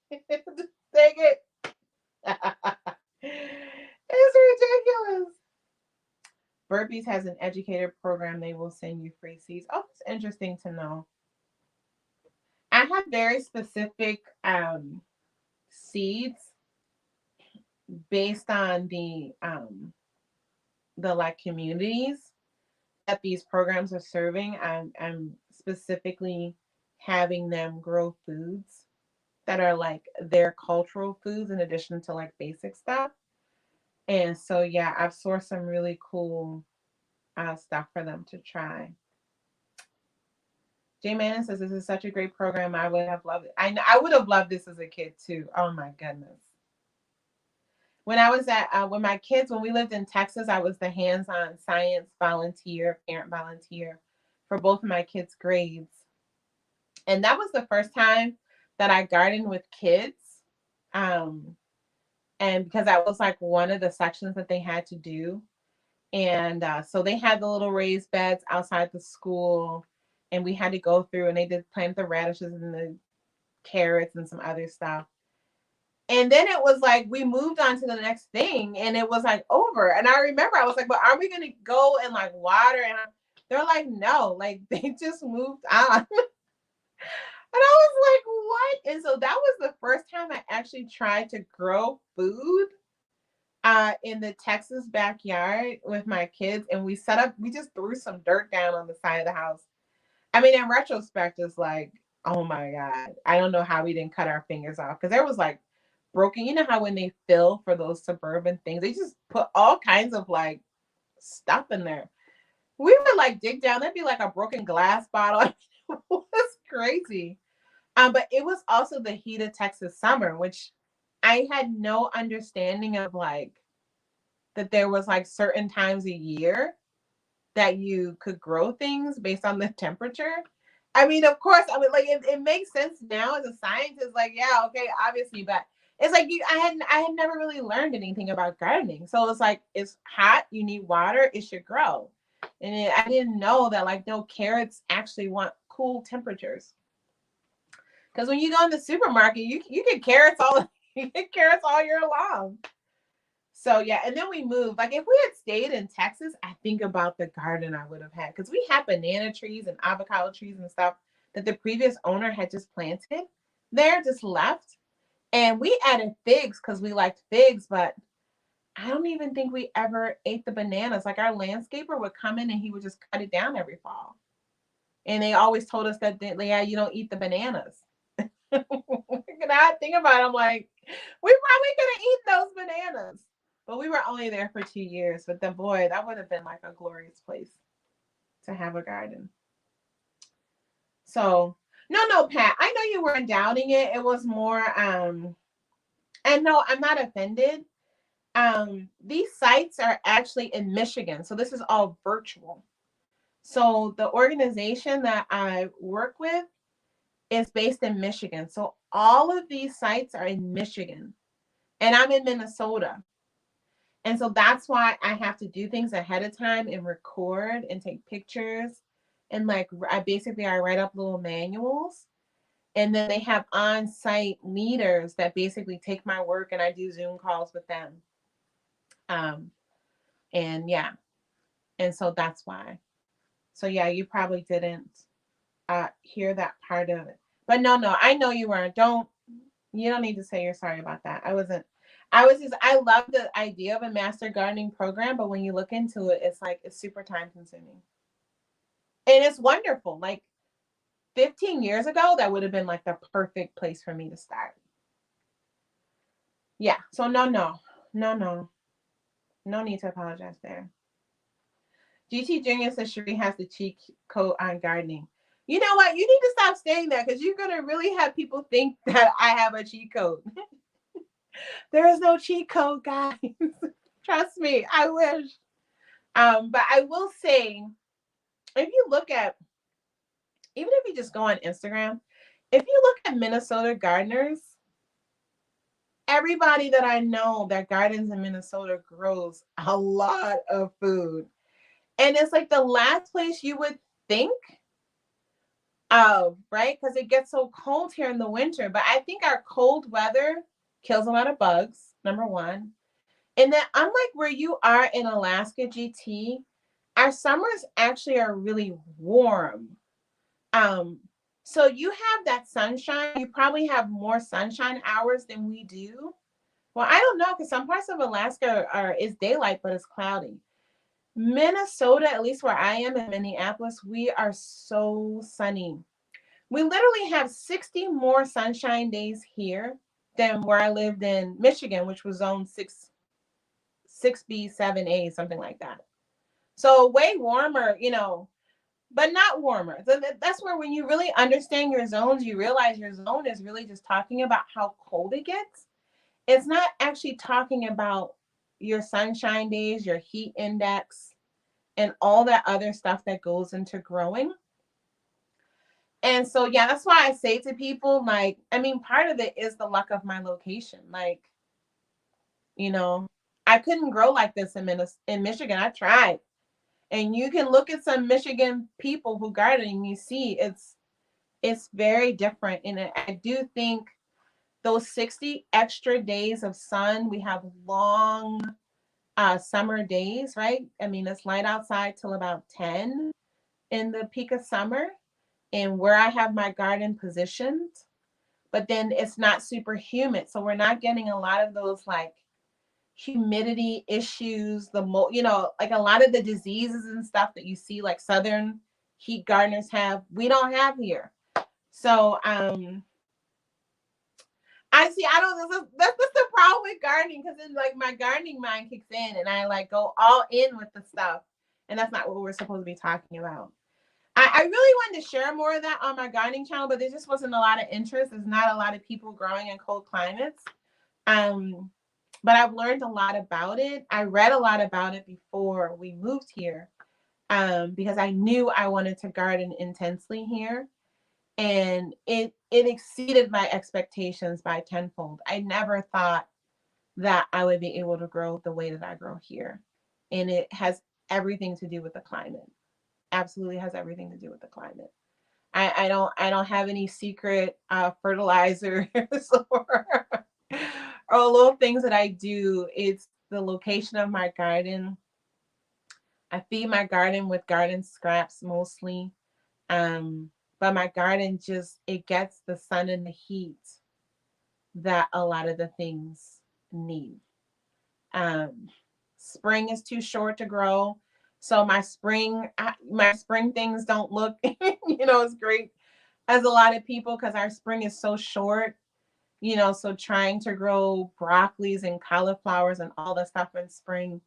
[SPEAKER 1] Just take it. It's ridiculous. Burpees has an educator program. They will send you free seeds. Oh, it's interesting to know. I have very specific seeds based on the like communities that these programs are serving. I'm specifically having them grow foods that are like their cultural foods in addition to like basic stuff. And so yeah, I've sourced some really cool stuff for them to try. Jay Manning says this is such a great program. I would have loved it. I would have loved this as a kid too. Oh my goodness. When I was when my kids, when we lived in Texas, I was the hands-on science volunteer, parent volunteer for both of my kids' grades. And that was the first time that I gardened with kids. And because that was like one of the sections that they had to do. And so they had the little raised beds outside the school, and we had to go through and they did plant the radishes and the carrots and some other stuff. And then it was like we moved on to the next thing and it was like over. And I remember I was like, but are we gonna go and like water? And they're like, no, like they just moved on. And I was like, what? And so that was the first time I actually tried to grow food in the Texas backyard with my kids. And we just threw some dirt down on the side of the house. I mean, in retrospect, it's like, oh my God, I don't know how we didn't cut our fingers off because there was like broken, you know how when they fill for those suburban things, they just put all kinds of like stuff in there. We would like dig down, there'd be like a broken glass bottle. It was crazy. But it was also the heat of Texas summer, which I had no understanding of like that there was like certain times a year that you could grow things based on the temperature. I mean, of course, I mean, like it makes sense now as a scientist. Like, yeah, okay, obviously, but it's like I had never really learned anything about gardening. So it's like it's hot, you need water, it should grow, and I didn't know that like no carrots actually want cool temperatures. Because when you go in the supermarket, you get carrots all you get carrots all year long. So yeah, and then we moved. Like if we had stayed in Texas, I think about the garden I would have had because we had banana trees and avocado trees and stuff that the previous owner had just planted there, just left. And we added figs because we liked figs, but I don't even think we ever ate the bananas. Like our landscaper would come in and he would just cut it down every fall. And they always told us that yeah, you don't eat the bananas. And I think about it, I'm like, we probably could have eaten those bananas. But we were only there for 2 years. But then, boy, that would have been like a glorious place to have a garden. So, no, Pat, I know you weren't doubting it. It was more, and no, I'm not offended. These sites are actually in Michigan. So this is all virtual. So the organization that I work with is based in Michigan. So all of these sites are in Michigan. And I'm in Minnesota. And so that's why I have to do things ahead of time and record and take pictures. And like I write up little manuals. And then they have on-site leaders that basically take my work and I do Zoom calls with them. Um, and yeah. And so that's why. So yeah, you probably didn't hear that part of it. But no, I know you weren't. You don't need to say you're sorry about that. I love the idea of a master gardening program, but when you look into it, it's like it's super time consuming. And it's wonderful. Like 15 years ago, that would have been like the perfect place for me to start. Yeah. So no. No need to apologize there. GT Junior says Sheree has the cheat code on gardening. You know what? You need to stop saying that because you're gonna really have people think that I have a cheat code. There is no cheat code, guys. Trust me, I wish. But I will say, if you look at, even if you just go on Instagram, if you look at Minnesota gardeners, everybody that I know that gardens in Minnesota grows a lot of food. And it's like the last place you would think of, right? Because it gets so cold here in the winter. But I think our cold weather kills a lot of bugs, number one. And then unlike where you are in Alaska, GT, our summers actually are really warm. Um, so you have that sunshine. You probably have more sunshine hours than we do. Well, I don't know because some parts of Alaska is daylight, but it's cloudy. Minnesota, at least where I am in Minneapolis, we are so sunny. We literally have 60 more sunshine days here than where I lived in Michigan, which was zone 6B, 7A, something like that. So way warmer, but not warmer. So that's where when you really understand your zones, you realize your zone is really just talking about how cold it gets. It's not actually talking about your sunshine days, your heat index, and all that other stuff that goes into growing. And so, yeah, that's why I say to people, like, I mean, part of it is the luck of my location. Like, I couldn't grow like this in Michigan. I tried. And you can look at some Michigan people who garden and you see it's very different. And I do think those 60 extra days of sun, we have long summer days, right? I mean, it's light outside till about 10 in the peak of summer, and where I have my garden positioned, but then it's not super humid. So we're not getting a lot of those like humidity issues, like a lot of the diseases and stuff that you see like southern heat gardeners have, we don't have here. So I see. I don't. That's the problem with gardening, because then like my gardening mind kicks in, and I like go all in with the stuff, and that's not what we're supposed to be talking about. I really wanted to share more of that on my gardening channel, but there just wasn't a lot of interest. There's not a lot of people growing in cold climates. But I've learned a lot about it. I read a lot about it before we moved here, because I knew I wanted to garden intensely here. And it exceeded my expectations by tenfold. I never thought that I would be able to grow the way that I grow here. And it has everything to do with the climate. Absolutely has everything to do with the climate. I don't have any secret fertilizers or little things that I do. It's the location of my garden. I feed my garden with garden scraps mostly. But my garden just, it gets the sun and the heat that a lot of the things need. Spring is too short to grow. So my spring things don't look, as great as a lot of people, because our spring is so short. So trying to grow broccolis and cauliflowers and all the stuff in spring,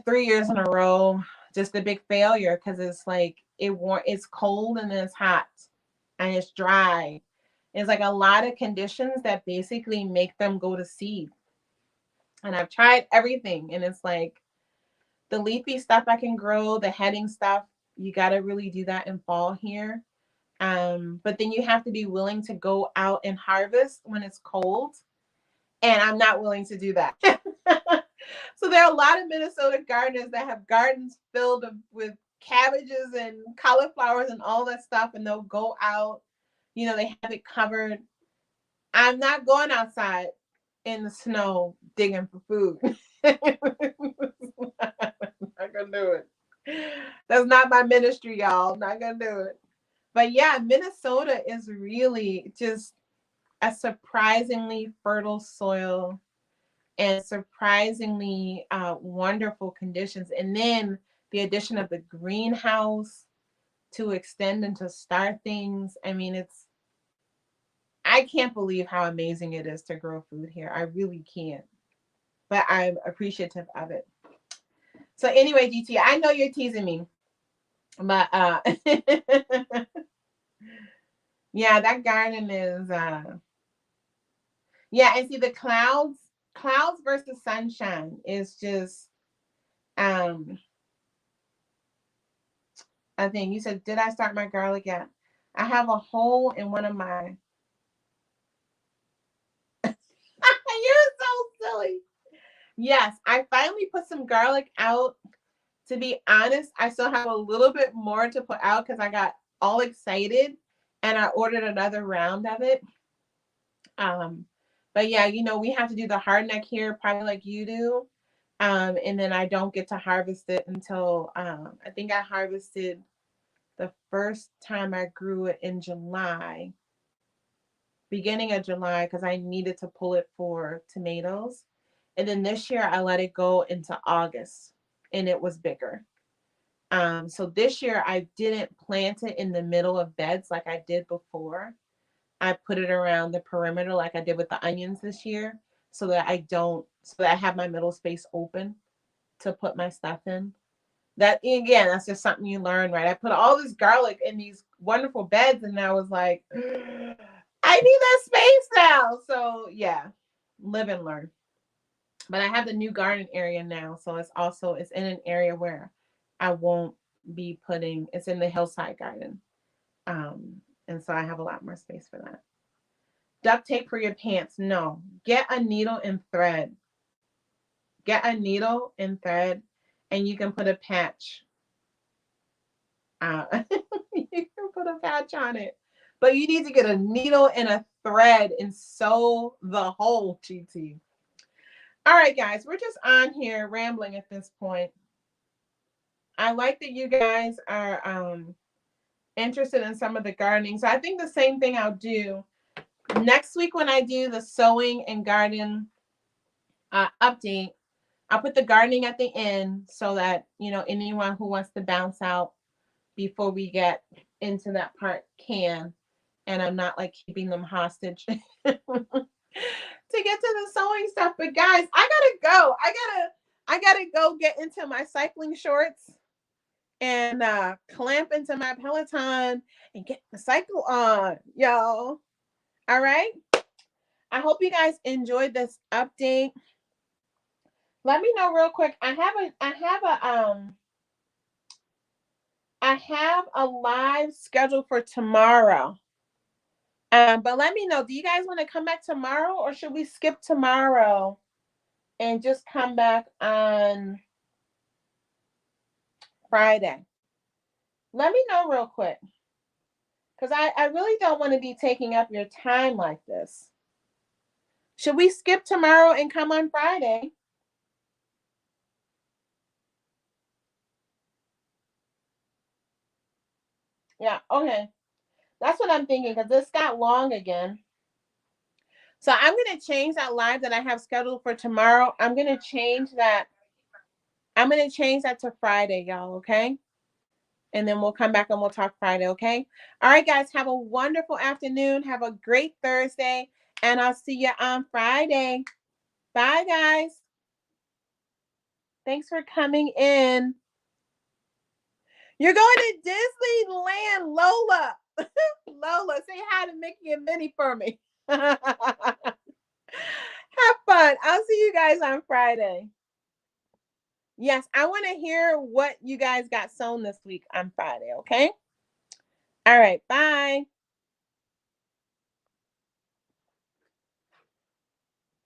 [SPEAKER 1] 3 years in a row, just a big failure, because it's like it's cold and then it's hot and it's dry. It's like a lot of conditions that basically make them go to seed. And I've tried everything, and it's like the leafy stuff I can grow, the heading stuff, you got to really do that in fall here. But then you have to be willing to go out and harvest when it's cold. And I'm not willing to do that. So there are a lot of Minnesota gardeners that have gardens filled with cabbages and cauliflowers and all that stuff, and they'll go out, they have it covered. I'm not going outside in the snow digging for food. I'm not gonna do it. That's not my ministry, y'all. I'm not gonna do it. But yeah, Minnesota is really just a surprisingly fertile soil and surprisingly wonderful conditions. And then the addition of the greenhouse to extend and to start things. I mean, I can't believe how amazing it is to grow food here. I really can't. But I'm appreciative of it. So anyway, GT, I know you're teasing me. But yeah, that garden is yeah, and see the clouds versus sunshine is just I think you said, did I start my garlic yet? I have a hole in one of my You're so silly. Yes, I finally put some garlic out. To be honest, I still have a little bit more to put out because I got all excited and I ordered another round of it. But yeah, we have to do the hard neck here, probably like you do. And then I don't get to harvest it until I think I harvested the first time I grew it in July, beginning of July, because I needed to pull it for tomatoes. And then this year I let it go into August and it was bigger. So this year I didn't plant it in the middle of beds like I did before. I put it around the perimeter like I did with the onions this year, so that I have my middle space open to put my stuff in. That, again, that's just something you learn, right? I put all this garlic in these wonderful beds, and I was like, I need that space now. So yeah, live and learn. But I have the new garden area now, so it's in an area where I won't be putting. It's in the hillside garden, and so I have a lot more space for that. Duct tape for your pants? No. Get a needle and thread. Get a needle and thread, and you can put a patch. You can put a patch on it. But you need to get a needle and a thread and sew the hole, GT. All right, guys, we're just on here rambling at this point. I like that you guys are interested in some of the gardening. So I think the same thing I'll do next week when I do the sewing and garden update. I'll put the gardening at the end so that, you know, anyone who wants to bounce out before we get into that part can. And I'm not like keeping them hostage to get to the sewing stuff. But guys, I gotta go. I gotta go get into my cycling shorts and clamp into my Peloton and get the cycle on, y'all. All right. I hope you guys enjoyed this update. Let me know real quick. I have a live schedule for tomorrow. But let me know. Do you guys want to come back tomorrow, or should we skip tomorrow and just come back on Friday? Let me know real quick. Because I really don't want to be taking up your time like this. Should we skip tomorrow and come on Friday? Yeah, okay. That's what I'm thinking, because this got long again. So I'm going to change that live that I have scheduled for tomorrow. I'm going to change that. I'm going to change that to Friday, y'all, okay? And then we'll come back and we'll talk Friday, okay? All right, guys, have a wonderful afternoon. Have a great Thursday, and I'll see you on Friday. Bye, guys. Thanks for coming in. You're going to Disneyland, Lola. Lola, say hi to Mickey and Minnie for me. Have fun. I'll see you guys on Friday. Yes, I want to hear what you guys got sewn this week on Friday, okay? All right, bye.